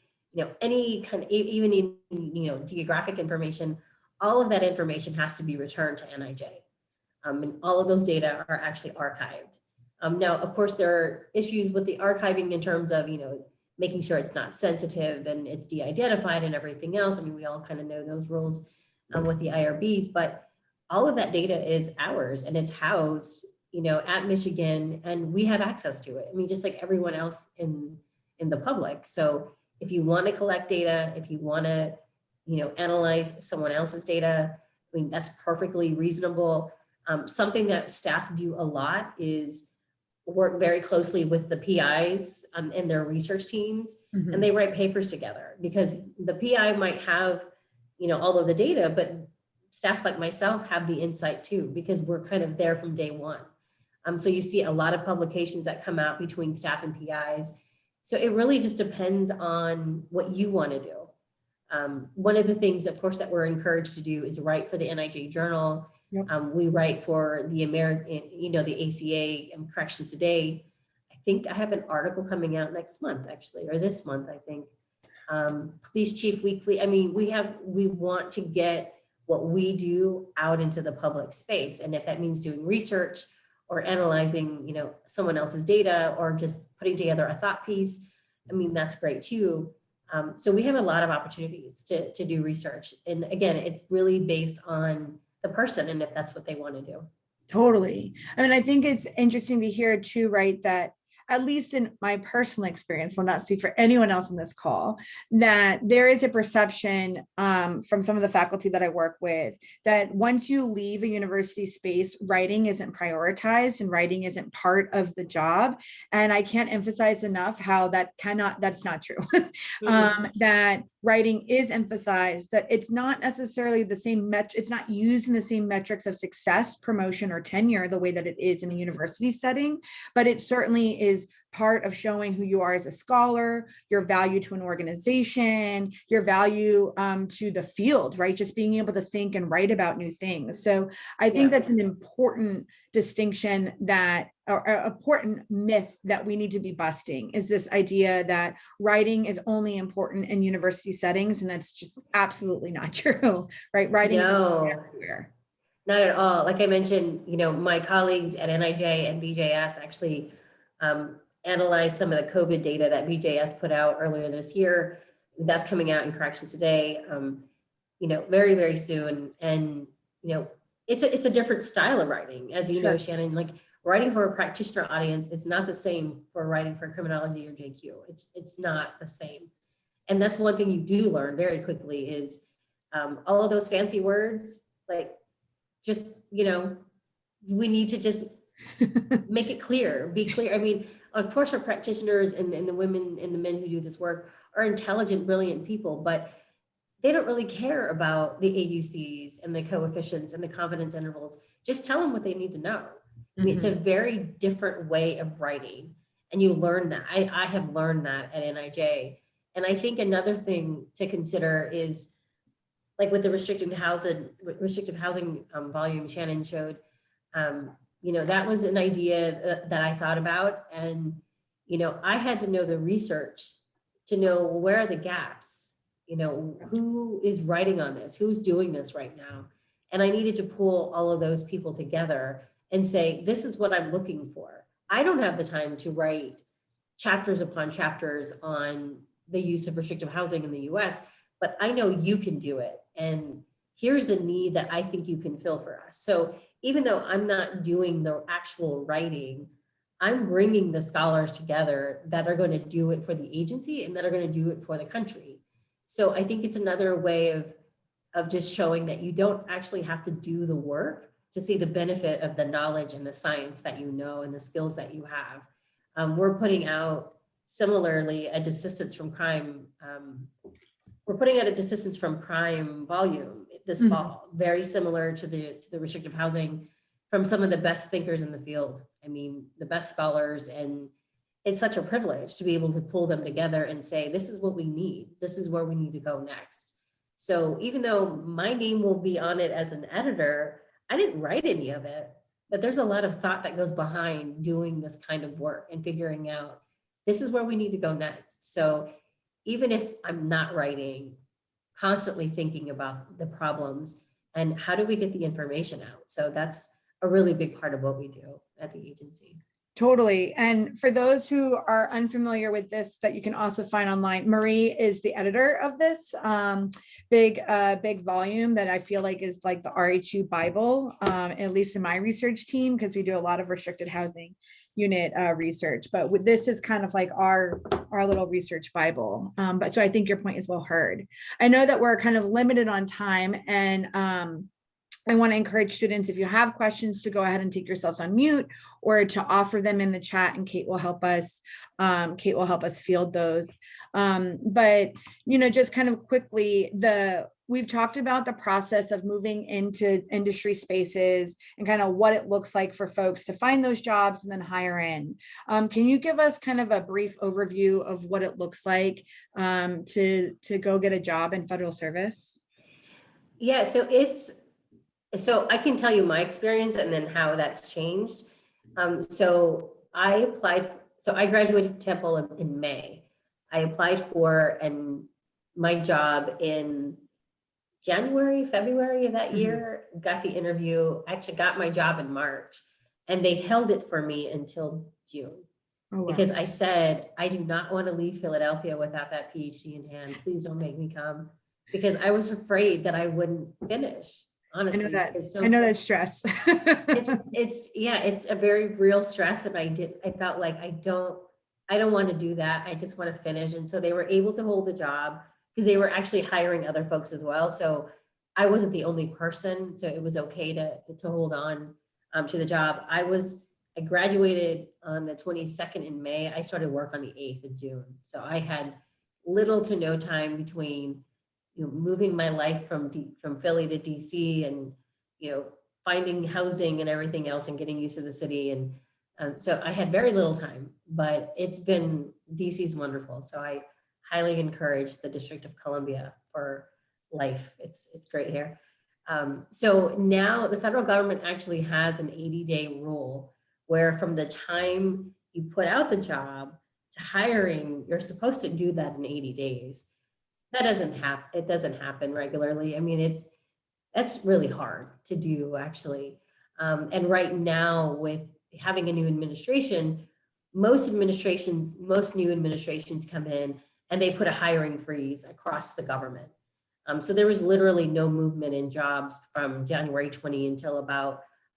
any kind of, even in, geographic information, all of that information has to be returned to NIJ. And all of those data are actually archived. Now, of course, there are issues with the archiving in terms of, making sure it's not sensitive and it's de-identified and everything else. I mean, we all kind of know those rules with the IRBs, but all of that data is ours, and it's housed, at Michigan, and we have access to it. I mean, just like everyone else in the public. So if you want to collect data, if you want to, analyze someone else's data, I mean, that's perfectly reasonable. Something that staff do a lot is work very closely with the PIs and their research teams, and they write papers together, because the PI might have, all of the data, but staff like myself have the insight too, because we're kind of there from day one. So you see a lot of publications that come out between staff and PIs. So it really just depends on what you want to do. One of the things, of course, that we're encouraged to do is write for the NIJ Journal. Yep. We write for the American, the ACA and Corrections Today. I think I have an article coming out next month, actually, or this month, I think. Police Chief Weekly. I mean, we want to get what we do out into the public space. And if that means doing research or analyzing, someone else's data, or just putting together a thought piece, I mean, that's great too. So we have a lot of opportunities to do research. And again, it's really based on the person and if that's what they want to do. Totally. I mean, I think it's interesting to hear too, right, that at least in my personal experience, will not speak for anyone else in this call, that there is a perception from some of the faculty that I work with that once you leave a university space, writing isn't prioritized and writing isn't part of the job. And I can't emphasize enough how that's not true. That writing is emphasized, that it's not necessarily the same it's not used in the same metrics of success, promotion, or tenure the way that it is in a university setting, but it certainly is part of showing who you are as a scholar, your value to an organization, your value to the field, right? Just being able to think and write about new things. So I think that's an important distinction, that or important myth that we need to be busting, is this idea that writing is only important in university settings, and that's just absolutely not true, right? Writing is everywhere. Not at all. Like I mentioned, my colleagues at NIJ and BJS actually analyzed some of the COVID data that BJS put out earlier this year. That's coming out in Corrections Today, very, very soon. And, it's a different style of writing, as you know, Shannon. Like, writing for a practitioner audience is not the same for writing for criminology or JQ. It's not the same. And that's one thing you do learn very quickly is all of those fancy words, like, just, we need to just make it clear, be clear. I mean, of course, our practitioners and the women and the men who do this work are intelligent, brilliant people, but they don't really care about the AUCs and the coefficients and the confidence intervals. Just tell them what they need to know. I mean, it's a very different way of writing, and you learn that. I have learned that at NIJ. And I think another thing to consider is like with the restricted housing volume Shannon showed, that was an idea that I thought about. And, I had to know the research to know where are the gaps, who is writing on this, who's doing this right now. And I needed to pull all of those people together and say, this is what I'm looking for. I don't have the time to write chapters upon chapters on the use of restrictive housing in the US, but I know you can do it. And here's a need that I think you can fill for us. So even though I'm not doing the actual writing, I'm bringing the scholars together that are going to do it for the agency and that are going to do it for the country. So I think it's another way of just showing that you don't actually have to do the work to see the benefit of the knowledge and the science that you know and the skills that you have. We're putting out similarly a desistance from crime. We're putting out a desistance from crime volume this fall, very similar to the restrictive housing from some of the best thinkers in the field. I mean, the best scholars, and it's such a privilege to be able to pull them together and say, this is what we need. This is where we need to go next. So even though my name will be on it as an editor, I didn't write any of it, but there's a lot of thought that goes behind doing this kind of work and figuring out this is where we need to go next. So even if I'm not writing, constantly thinking about the problems and how do we get the information out? So that's a really big part of what we do at the agency. Totally. And for those who are unfamiliar with this, that you can also find online, Marie is the editor of this big volume that I feel like is like the RHU Bible, at least in my research team, because we do a lot of restricted housing unit research. But this is kind of like our little research Bible. But so I think your point is well heard. I know that we're kind of limited on time, and I want to encourage students, if you have questions, to go ahead and take yourselves on mute or to offer them in the chat, and Kate will help us. Kate will help us field those. But just kind of quickly, we've talked about the process of moving into industry spaces and kind of what it looks like for folks to find those jobs and then hire in. Can you give us kind of a brief overview of what it looks like to go get a job in federal service? Yeah, so I can tell you my experience and then how that's changed. So I graduated Temple in May. I applied for my job in January, February of that year, got the interview, actually got my job in March, and they held it for me until June. Oh, wow. Because I said, I do not want to leave Philadelphia without that PhD in hand. Please don't make me come, because I was afraid that I wouldn't finish. Honestly, I know that stress. it's a very real stress. And I felt like I don't want to do that. I just want to finish. And so they were able to hold the job because they were actually hiring other folks as well. So I wasn't the only person. So it was okay to hold on to the job. I graduated on the 22nd in May. I started work on the 8th of June. So I had little to no time between moving my life from Philly to DC and, finding housing and everything else and getting used to the city. And so I had very little time, but DC's wonderful. So I highly encourage the District of Columbia for life. It's great here. So now the federal government actually has an 80-day rule where from the time you put out the job to hiring, you're supposed to do that in 80 days. That doesn't happen. It doesn't happen regularly. I mean, that's really hard to do, actually. And right now, with having a new administration, most new administrations come in and they put a hiring freeze across the government. So there was literally no movement in jobs from January 20 until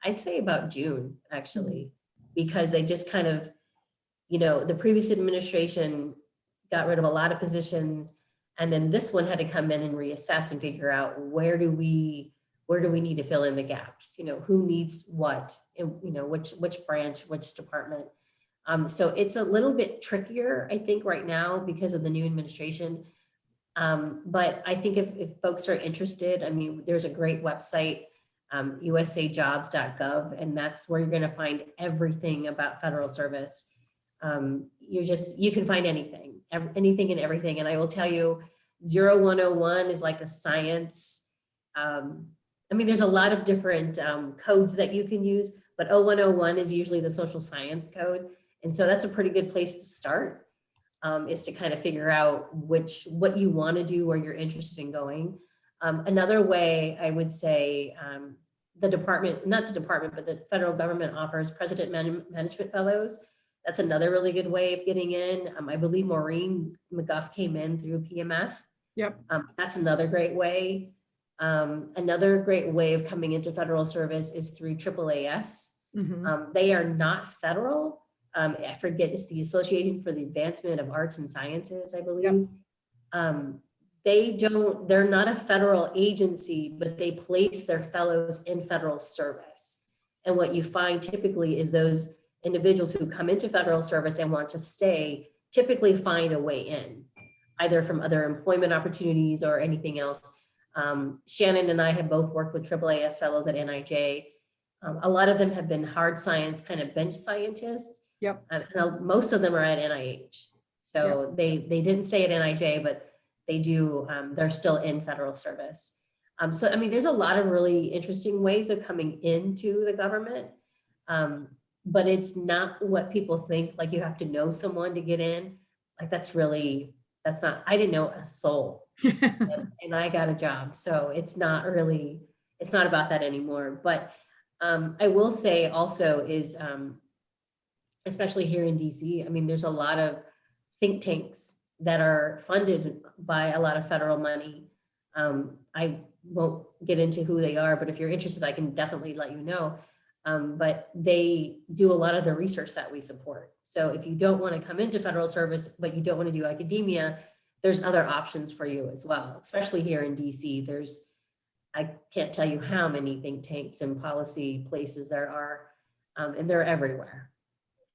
I'd say about June, actually, because they just kind of, the previous administration got rid of a lot of positions. And then this one had to come in and reassess and figure out where do we need to fill in the gaps? Who needs what? And, which branch, which department? So it's a little bit trickier, I think, right now because of the new administration. But I think if folks are interested, I mean, there's a great website, usajobs.gov, and that's where you're going to find everything about federal service. You can find anything and everything. And I will tell you, 0101 is like the science I mean, there's a lot of different codes that you can use, but 0101 is usually the social science code. And so that's a pretty good place to start, is to kind of figure out what you want to do, where you're interested in going. Another way I would say, the department, not the department, but the federal government offers President Management Fellows. That's another really good way of getting in. I believe Maureen McGuff came in through PMF. Yep. That's another great way. Another great way of coming into federal service is through AAAS. They are not federal. I forget, it's the Association for the Advancement of Arts and Sciences, I believe. Yep. They're not a federal agency, but they place their fellows in federal service. And what you find typically is those individuals who come into federal service and want to stay typically find a way in, either from other employment opportunities or anything else. Shannon and I have both worked with AAAS fellows at NIJ. A lot of them have been hard science, kind of bench scientists. Yep. And most of them are at NIH. So yep. They didn't stay at NIJ, but they do, they're still in federal service. So, I mean, there's a lot of really interesting ways of coming into the government, but it's not what people think, like you have to know someone to get in. Like that's not, I didn't know a soul and I got a job. So it's not about that anymore. But I will say also is, especially here in DC, I mean, there's a lot of think tanks that are funded by a lot of federal money. I won't get into who they are, but if you're interested, I can definitely let you know. But they do a lot of the research that we support. So if you don't want to come into federal service, but you don't want to do academia, there's other options for you as well, especially here in DC. I can't tell you how many think tanks and policy places there are, and they're everywhere.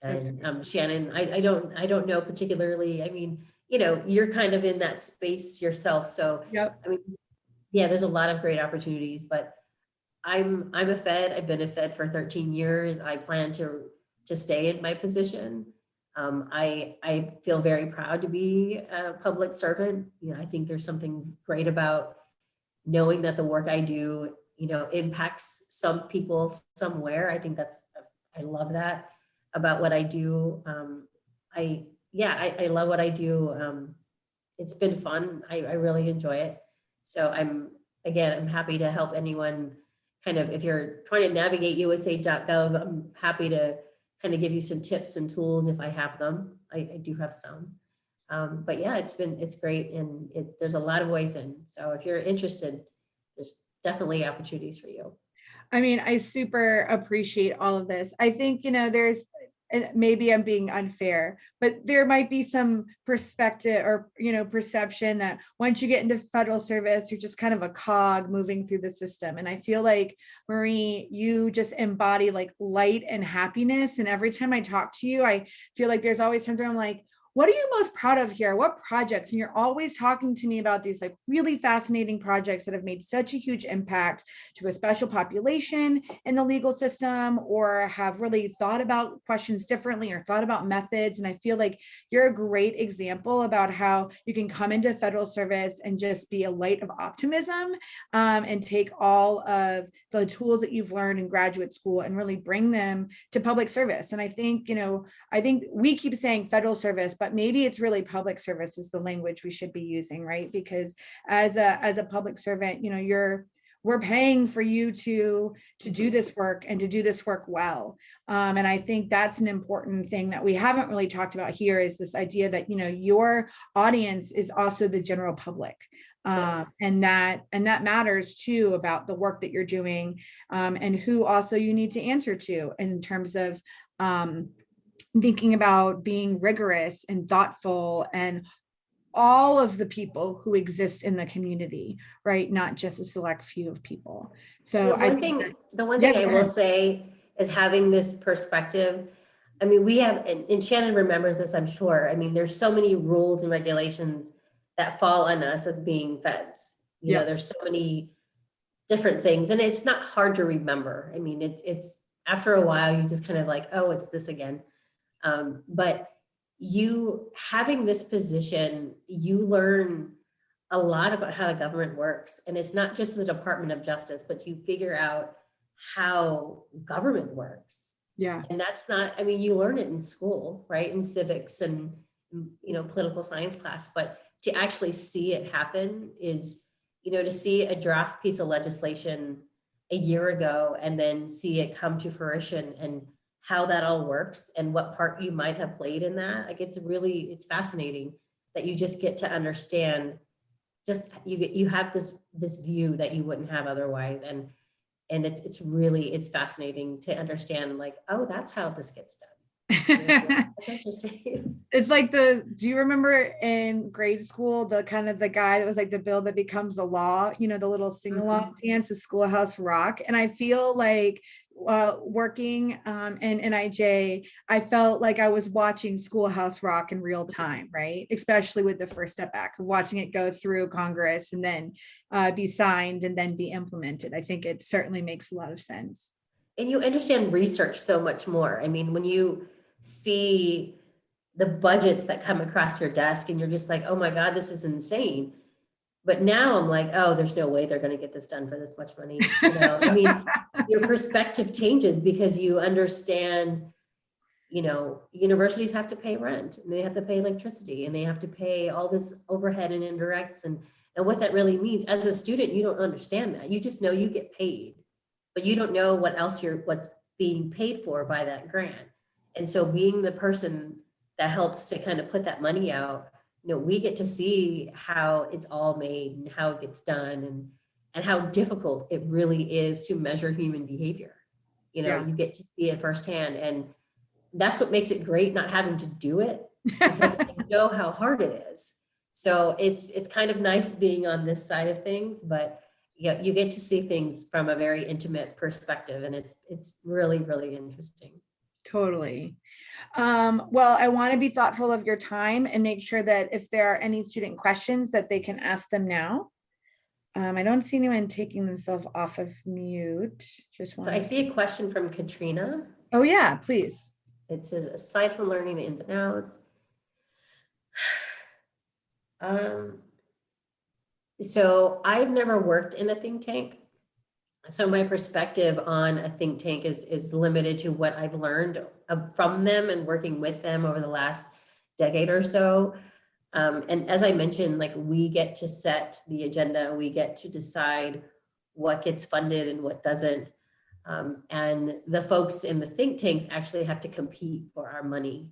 And Shannon, I don't know particularly, I mean, you know, you're kind of in that space yourself. So, yep. I mean, yeah, there's a lot of great opportunities, but I'm a Fed. I've been a Fed for 13 years. I plan to stay in my position. I feel very proud to be a public servant. You know, I think there's something great about knowing that the work I do, you know, impacts some people somewhere. I think I love that about what I do. I love what I do. It's been fun. I really enjoy it. So I'm happy to help anyone kind of, if you're trying to navigate USA.gov, I'm happy to kind of give you some tips and tools if I have them. I do have some. But yeah, it's great. And there's a lot of ways in. So if you're interested, there's definitely opportunities for you. I mean, I super appreciate all of this. I think, you know, and maybe I'm being unfair, but there might be some perspective or, you know, perception that once you get into federal service, you're just kind of a cog moving through the system. And I feel like, Marie, you just embody like light and happiness. And every time I talk to you, I feel like there's always times where I'm like, what are you most proud of here? What projects? And you're always talking to me about these like really fascinating projects that have made such a huge impact to a special population in the legal system, or have really thought about questions differently or thought about methods. And I feel like you're a great example about how you can come into federal service and just be a light of optimism, and take all of the tools that you've learned in graduate school and really bring them to public service. And I think, you know, we keep saying federal service, but maybe it's really public service is the language we should be using, right? Because as a public servant, you know, we're paying for you to do this work and to do this work well. And I think that's an important thing that we haven't really talked about here, is this idea that, you know, your audience is also the general public. And that matters too, about the work that you're doing, and who also you need to answer to in terms of thinking about being rigorous and thoughtful and all of the people who exist in the community, right? Not just a select few of people. So the one thing I will say is having this perspective. I mean, we have, and Shannon remembers this, I'm sure. I mean, there's so many rules and regulations that fall on us as being feds. You know, there's so many different things, and it's not hard to remember. I mean, it's after a while, you just kind of like, oh, it's this again. But you having this position, you learn a lot about how the government works. And it's not just the Department of Justice, but you figure out how government works. Yeah. And that's not, I mean, you learn it in school, right? In civics and, political science class, but to actually see it happen is, to see a draft piece of legislation a year ago and then see it come to fruition and how that all works and what part you might have played in that. Like, it's fascinating that you just get to understand, just you have this view that you wouldn't have otherwise. And it's fascinating to understand, like, oh, that's how this gets done. That's interesting. It's like do you remember in grade school, the guy that was like the bill that becomes a law, the little sing-along dance, the Schoolhouse Rock. And I feel like working in NIJ, I felt like I was watching Schoolhouse Rock in real time, right? Especially with the First Step Act, of watching it go through Congress and then be signed and then be implemented. I think it certainly makes a lot of sense. And you understand research so much more. I mean, when you see the budgets that come across your desk and you're just like, oh my God, this is insane. But now I'm like, oh, there's no way they're going to get this done for this much money. I mean, your perspective changes because you understand, universities have to pay rent and they have to pay electricity and they have to pay all this overhead and indirects and what that really means. As a student, you don't understand that. You just know you get paid, but you don't know what's being paid for by that grant. And so being the person that helps to kind of put that money out, we get to see how it's all made and how it gets done and how difficult it really is to measure human behavior. Yeah. You get to see it firsthand, and that's what makes it great, not having to do it, because I know how hard it is. So it's kind of nice being on this side of things, but you get to see things from a very intimate perspective, and it's really, really interesting. Totally. Well, I want to be thoughtful of your time and make sure that if there are any student questions that they can ask them now. I don't see anyone taking themselves off of mute. So I see a question from Katrina. Oh yeah, please. It says, aside from learning the ins and outs, so I've never worked in a think tank. So my perspective on a think tank is limited to what I've learned from them and working with them over the last decade or so. And as I mentioned, like, we get to set the agenda, we get to decide what gets funded and what doesn't. And the folks in the think tanks actually have to compete for our money.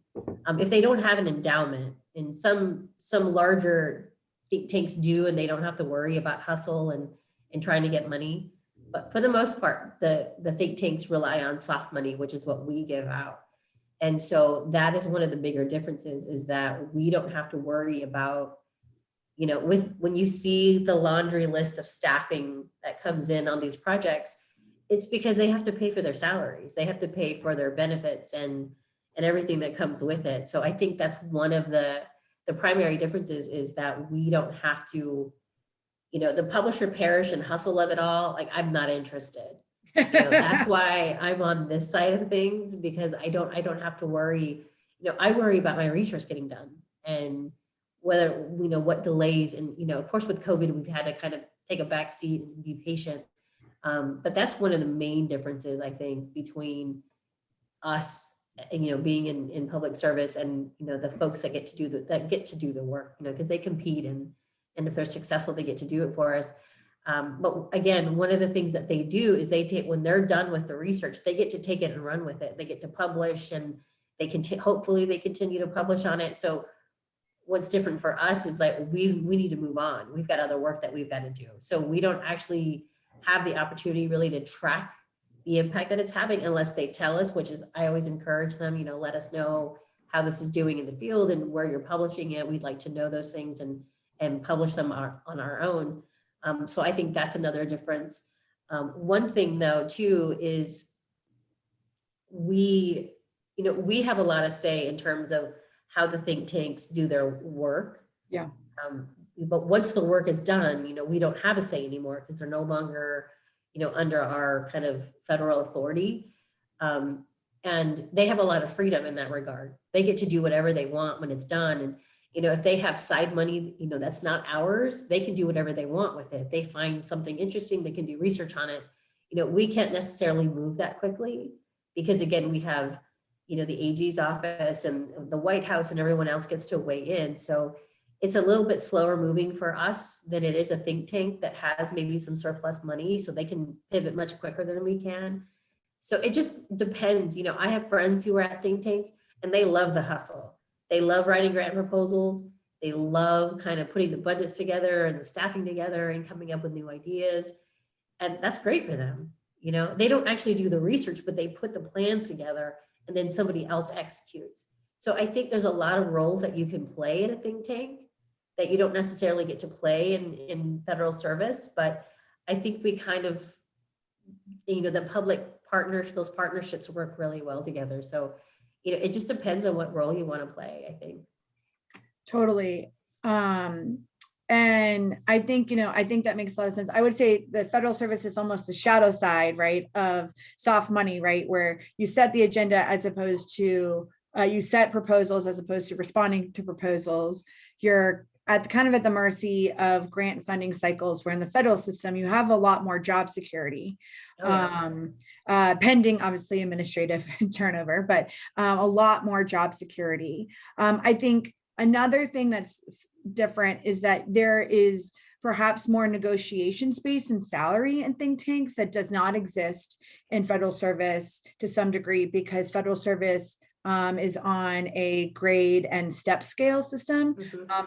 If they don't have an endowment, and some larger think tanks do, and they don't have to worry about hustle and trying to get money. But for the most part, the think tanks rely on soft money, which is what we give out. And so that is one of the bigger differences, is that we don't have to worry about, when you see the laundry list of staffing that comes in on these projects, it's because they have to pay for their salaries. They have to pay for their benefits and everything that comes with it. So I think that's one of the primary differences, is that we don't have to, the publisher perish and hustle of it all. Like, I'm not interested. That's why I'm on this side of things, because I don't have to worry. I worry about my research getting done, and whether, what delays, and, of course, with COVID, we've had to kind of take a back seat and be patient. But that's one of the main differences, I think, between us, being in public service and, the folks that get to do the work, because they compete, and if they're successful, they get to do it for us. But again, one of the things that they do is when they're done with the research, they get to take it and run with it. They get to publish, and they can hopefully they continue to publish on it. So what's different for us is, like, we need to move on. We've got other work that we've got to do. So we don't actually have the opportunity really to track the impact that it's having unless they tell us, which is, I always encourage them, let us know how this is doing in the field and where you're publishing it. We'd like to know those things and publish them on our own. So I think that's another difference. One thing, though, too, is we have a lot of say in terms of how the think tanks do their work. Yeah. But once the work is done, we don't have a say anymore, because they're no longer, under our kind of federal authority. And they have a lot of freedom in that regard. They get to do whatever they want when it's done. if they have side money, that's not ours, they can do whatever they want with it. If they find something interesting, they can do research on it. We can't necessarily move that quickly because again, we have, the AG's office and the White House and everyone else gets to weigh in. So it's a little bit slower moving for us than it is a think tank that has maybe some surplus money, so they can pivot much quicker than we can. So it just depends. I have friends who are at think tanks and they love the hustle. They love writing grant proposals. They love kind of putting the budgets together and the staffing together and coming up with new ideas. And that's great for them. They don't actually do the research, but they put the plans together and then somebody else executes. So I think there's a lot of roles that you can play in a think tank that you don't necessarily get to play in federal service. But I think we kind of, the public partners, those partnerships work really well together. So, it just depends on what role you want to play, I think. Totally. And I think that makes a lot of sense. I would say the federal service is almost the shadow side, right, of soft money, right, where you set the agenda as opposed to you set proposals as opposed to responding to proposals. You're at the mercy of grant funding cycles, where in the federal system you have a lot more job security, pending obviously administrative turnover, but a lot more job security. I think another thing that's different is that there is perhaps more negotiation space and salary in think tanks that does not exist in federal service to some degree, because federal service is on a grade and step scale system.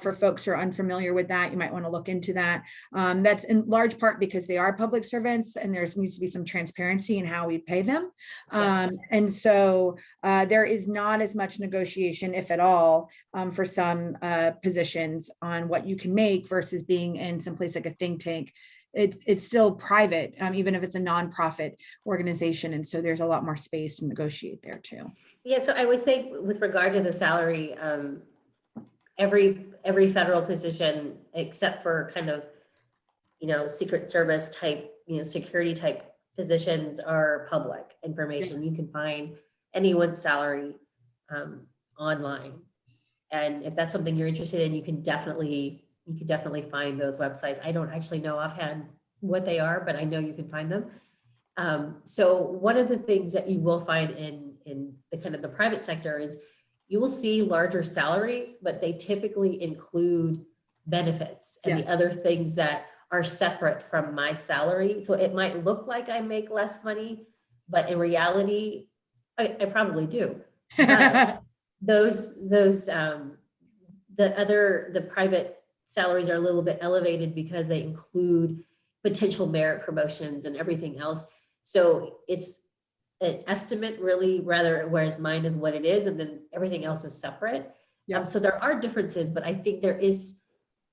For folks who are unfamiliar with that, you might want to look into that. That's in large part because they are public servants and there needs to be some transparency in how we pay them. And so there is not as much negotiation, if at all, for some positions on what you can make versus being in some place like a think tank. It's still private, even if it's a nonprofit organization. And so there's a lot more space to negotiate there too. Yeah, so I would say with regard to the salary, every federal position, except for kind of, Secret Service type, security type positions, are public information. You can find anyone's salary online. And if that's something you're interested in, you can definitely find those websites. I don't actually know offhand what they are, but I know you can find them. So one of the things that you will find in the kind of the private sector is you will see larger salaries, but they typically include benefits and the other things that are separate from my salary. So it might look like I make less money, but in reality, I probably do. But the private salaries are a little bit elevated because they include potential merit promotions and everything else. So it's an estimate really, rather, whereas mine is what it is, and then everything else is separate. So there are differences, but I think there is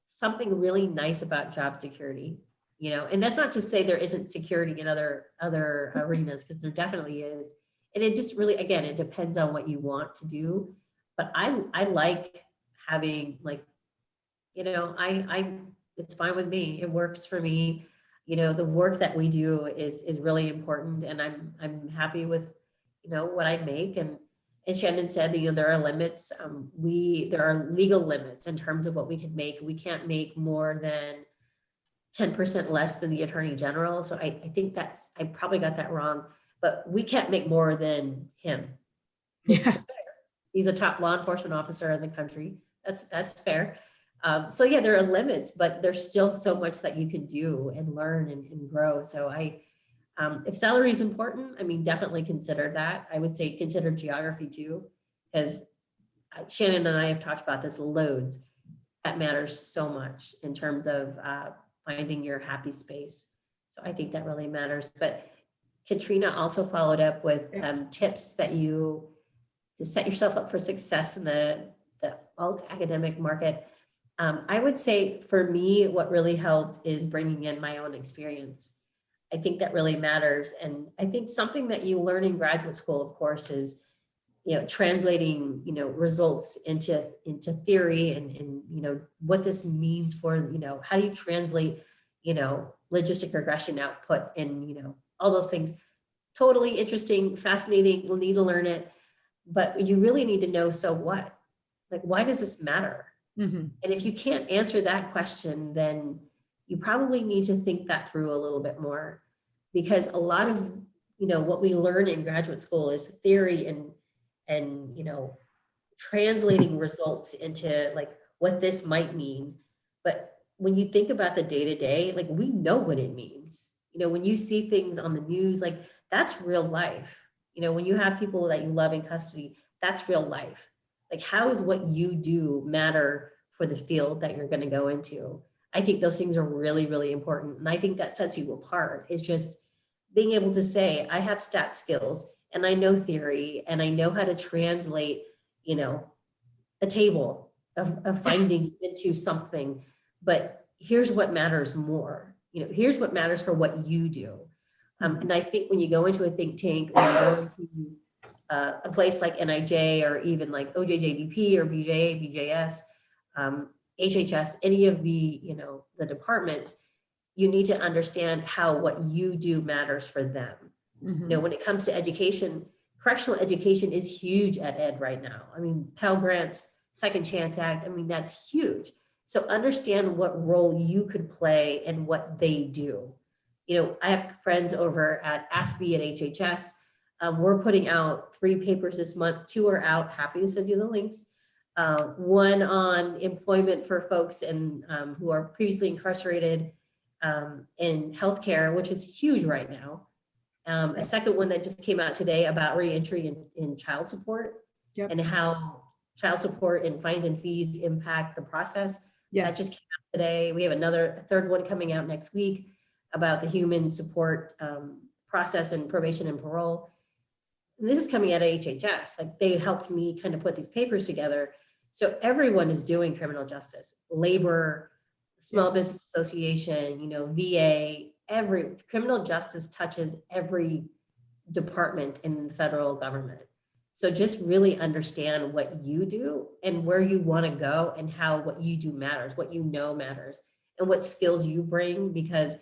something really nice about job security, and that's not to say there isn't security in other arenas, because there definitely is. And it just really, again, it depends on what you want to do. But I like having, like, it's fine with me. It works for me. The work that we do is really important, and I'm happy with, what I make. And as Shannon said, there are limits. There are legal limits in terms of what we can make. We can't make more than 10% less than the Attorney General. So I think I probably got that wrong, but we can't make more than him. He's a top law enforcement officer in the country. That's fair. So yeah, there are limits, but there's still so much that you can do and learn and grow. So if salary is important, definitely consider that. I would say consider geography too, because Shannon and I have talked about this loads. That matters so much in terms of finding your happy space. So I think that really matters. But Katrina also followed up with tips to set yourself up for success in the alt academic market. I would say for me, what really helped is bringing in my own experience. I think that really matters. And I think something that you learn in graduate school, of course, is, translating, results into theory and what this means for, how do you translate, logistic regression output and, all those things. Totally interesting, fascinating. You'll need to learn it, but you really need to know, so what? Like, why does this matter? Mhm. And if you can't answer that question, then you probably need to think that through a little bit more, because a lot of, what we learn in graduate school is theory and translating results into like what this might mean. But when you think about the day to day, like we know what it means. When you see things on the news, like that's real life. When you have people that you love in custody, that's real life. Like, how is what you do matter for the field that you're going to go into? I think those things are really, really important. And I think that sets you apart, is just being able to say, I have stat skills and I know theory and I know how to translate, a table of findings into something. But here's what matters more. Here's what matters for what you do. And I think when you go into a think tank, or you go into a place like NIJ, or even like OJJDP or BJA, BJS, HHS, any of the departments, you need to understand how what you do matters for them. When it comes to education, correctional education is huge at Ed right now. I mean, Pell Grants, Second Chance Act, I mean, that's huge. So understand what role you could play and what they do. I have friends over at ASPE at HHS. We're putting out 3 papers this month. 2 are out. Happy to send you the links. One on employment for folks who are previously incarcerated in healthcare, which is huge right now. A second one that just came out today about reentry in child support. Yep. And how child support and fines and fees impact the process. Yes. That just came out today. We have a third one coming out next week about the human support process and probation and parole. And this is coming out of HHS. Like, they helped me kind of put these papers together. So everyone is doing criminal justice, labor, Small Business Association, VA, every criminal justice touches every department in the federal government. So just really understand what you do and where you want to go, and how what you do matters, what matters, and what skills you bring, because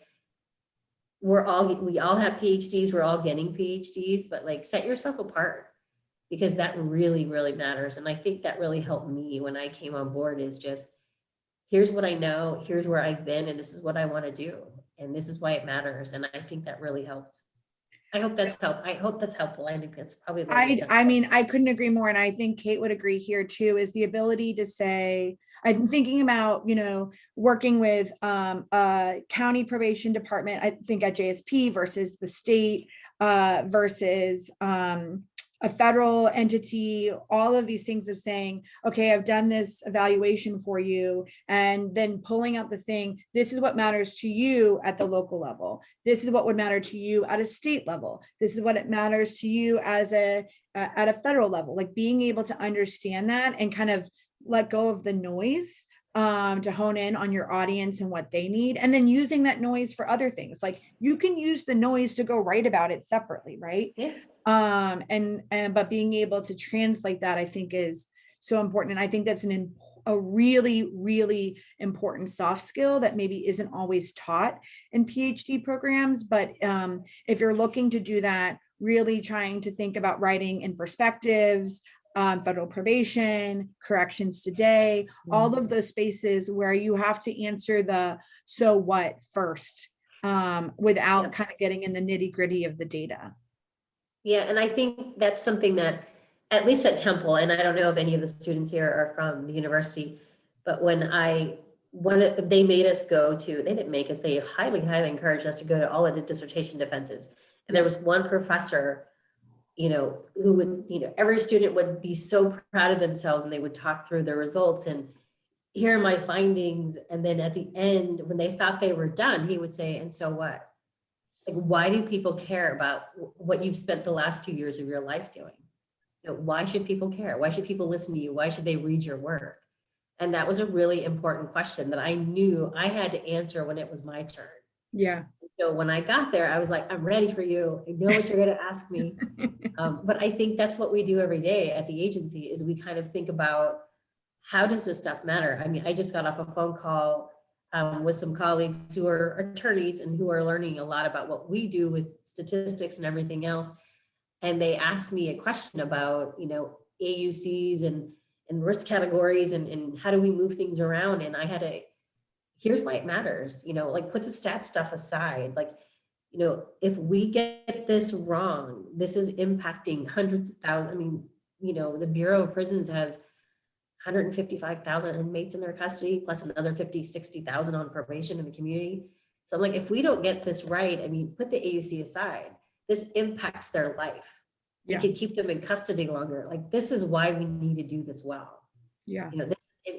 we all have PhDs, we're all getting PhDs, but like, set yourself apart, because that really, really matters. And I think that really helped me when I came on board, is just, here's what I know, here's where I've been, and this is what I want to do. And this is why it matters. And I think that really helped. I hope that's helped. I hope that's helpful. I think that's probably. I mean, I couldn't agree more. And I think Kate would agree here too, is the ability to say, I'm thinking about, working with a county probation department, I think at JSP versus the state versus a federal entity, all of these things of saying, okay, I've done this evaluation for you, and then pulling out the thing, this is what matters to you at the local level. This is what would matter to you at a state level. This is what it matters to you as at a federal level, like being able to understand that and kind of let go of the noise to hone in on your audience and what they need, and then using that noise for other things. Like, you can use the noise to go write about it separately, right? Yeah. But being able to translate that, I think, is so important. And I think that's a really, really important soft skill that maybe isn't always taught in PhD programs. But if you're looking to do that, really trying to think about writing in perspectives, federal probation, corrections today, all of those spaces where you have to answer the so what first, without kind of getting in the nitty gritty of the data. Yeah, and I think that's something that, at least at Temple, and I don't know if any of the students here are from the university, but when they made us go to, they didn't make us, they highly, highly encouraged us to go to all of the dissertation defenses. And there was one professor, who would, every student would be so proud of themselves, and they would talk through their results and here are my findings. And then at the end, when they thought they were done, he would say, and so what? Like, why do people care about what you've spent the last 2 years of your life doing? Why should people care? Why should people listen to you? Why should they read your work? And that was a really important question that I knew I had to answer when it was my turn. Yeah. So when I got there, I was like, I'm ready for you. I know what you're going to ask me. But I think that's what we do every day at the agency, is we kind of think about, how does this stuff matter? I mean, I just got off a phone call with some colleagues who are attorneys and who are learning a lot about what we do with statistics and everything else. And they asked me a question about, AUCs and risk categories and how do we move things around. And I had to, here's why it matters, like put the stat stuff aside. Like, if we get this wrong, this is impacting hundreds of thousands. I mean, the Bureau of Prisons has 155,000 inmates in their custody, plus another 50, 60,000 on probation in the community. So I'm like, if we don't get this right, I mean, put the AUC aside, this impacts their life. It Yeah. can keep them in custody longer. Like, this is why we need to do this well. Yeah.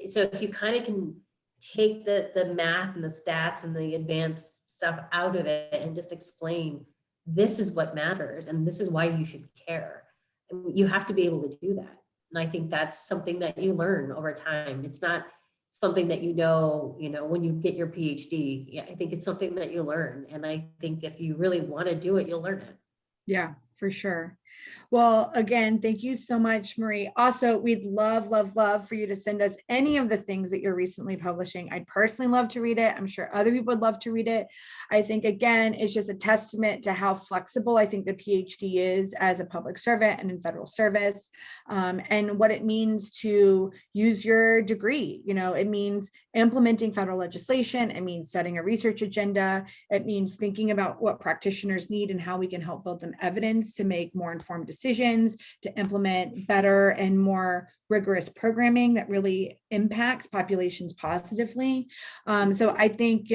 So if you kind of can take the math and the stats and the advanced stuff out of it and just explain, this is what matters and this is why you should care. And you have to be able to do that. And I think that's something that you learn over time. It's not something that when you get your PhD. Yeah, I think it's something that you learn. And I think if you really want to do it, you'll learn it. Yeah, for sure. Well, again, thank you so much, Marie. Also, we'd love, love, love for you to send us any of the things that you're recently publishing. I'd personally love to read it. I'm sure other people would love to read it. I think, again, it's just a testament to how flexible I think the PhD is as a public servant and in federal service, and what it means to use your degree. It means implementing federal legislation. It means setting a research agenda. It means thinking about what practitioners need and how we can help build them evidence to make more informed decisions, to implement better and more rigorous programming that really impacts populations positively. So I think,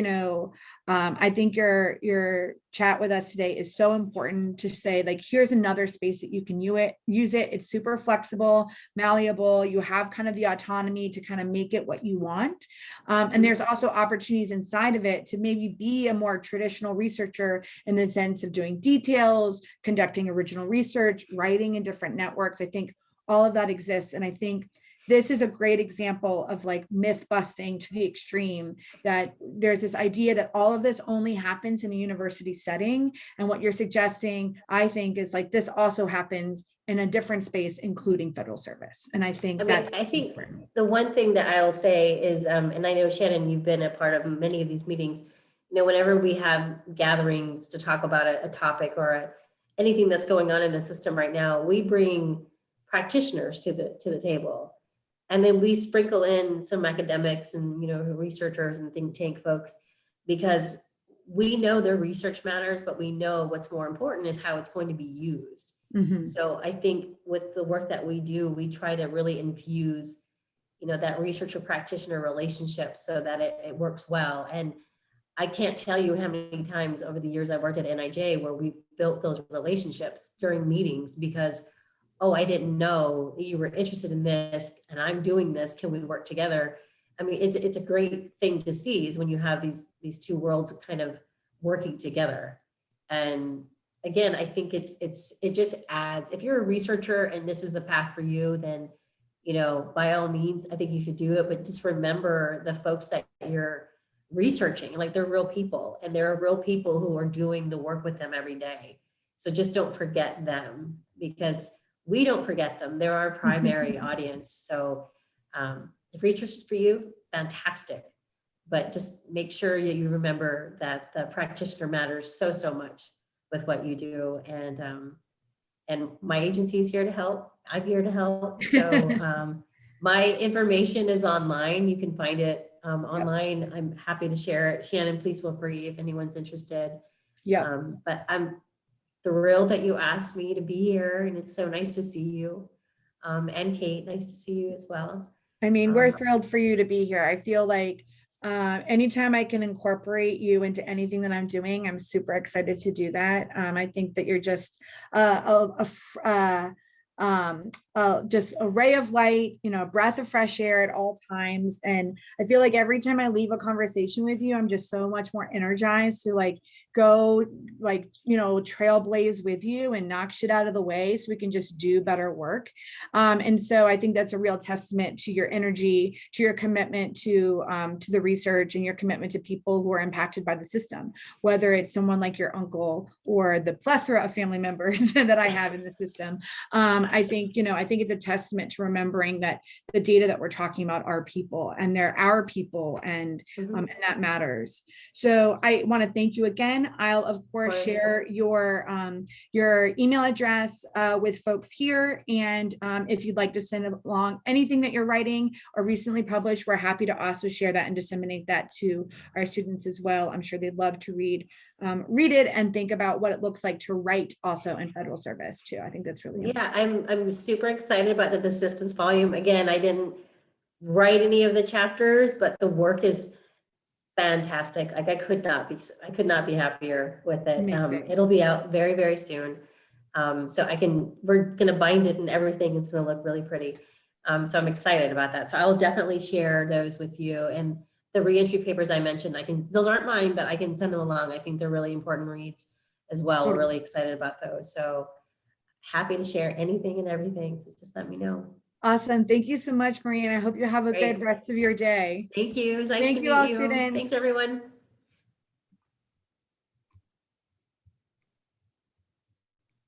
I think your chat with us today is so important to say, like, here's another space that you can use it. It's super flexible, malleable. You have kind of the autonomy to kind of make it what you want. And there's also opportunities inside of it to maybe be a more traditional researcher in the sense of doing details, conducting original research, writing in different networks. I think all of that exists. And I think this is a great example of like myth busting to the extreme, that there's this idea that all of this only happens in a university setting. And what you're suggesting, I think, is like this also happens in a different space, including federal service. And I think I think the one thing that I'll say is, and I know, Shannon, you've been a part of many of these meetings, whenever we have gatherings to talk about a topic or anything that's going on in the system right now, we bring practitioners to the table. And then we sprinkle in some academics and, researchers and think tank folks, because we know their research matters, but we know what's more important is how it's going to be used. Mm-hmm. So I think with the work that we do, we try to really infuse, that researcher practitioner relationship so that it works well. And I can't tell you how many times over the years I've worked at NIJ where we've built those relationships during meetings because, oh, I didn't know you were interested in this and I'm doing this. Can we work together? I mean, it's a great thing to see is when you have these two worlds kind of working together. And again, I think it just adds, if you're a researcher and this is the path for you, then, by all means, I think you should do it. But just remember the folks that you're researching, like they're real people and there are real people who are doing the work with them every day. So just don't forget them, because we don't forget them. They're our primary audience. So if research is for you, fantastic. But just make sure that you remember that the practitioner matters so much with what you do. And my agency is here to help. I'm here to help. So my information is online. You can find it online. Yep. I'm happy to share it. Shannon, please feel free if anyone's interested. Yeah. But I'm thrilled that you asked me to be here, and it's so nice to see you. And Kate, nice to see you as well. I mean, we're thrilled for you to be here. I feel like anytime I can incorporate you into anything that I'm doing, I'm super excited to do that. I think that you're just just a ray of light, a breath of fresh air at all times. And I feel like every time I leave a conversation with you, I'm just so much more energized to go trailblaze with you and knock shit out of the way so we can just do better work. And so I think that's a real testament to your energy, to your commitment to the research and your commitment to people who are impacted by the system, whether it's someone like your uncle or the plethora of family members that I have in the system. I think, I think it's a testament to remembering that the data that we're talking about are people, and they're our people, and that matters. So I want to thank you again. I'll of course share your email address with folks here. And if you'd like to send along anything that you're writing or recently published, we're happy to also share that and disseminate that to our students as well. I'm sure they'd love to read it and think about what it looks like to write also in federal service too. I think that's really important. I'm super excited about the assistance volume. Again, I didn't write any of the chapters, but the work is fantastic. Like I could not be happier with it. It'll be out very, very soon. So we're going to bind it and everything is going to look really pretty. So I'm excited about that. So I'll definitely share those with you. And the reentry papers I mentioned, those aren't mine, but I can send them along. I think they're really important reads as well. We're really excited about those. So happy to share anything and everything. So just let me know. Awesome. Thank you so much, Marie. And I hope you have a good rest of your day. Thank you. It was nice to meet you. Thanks, everyone.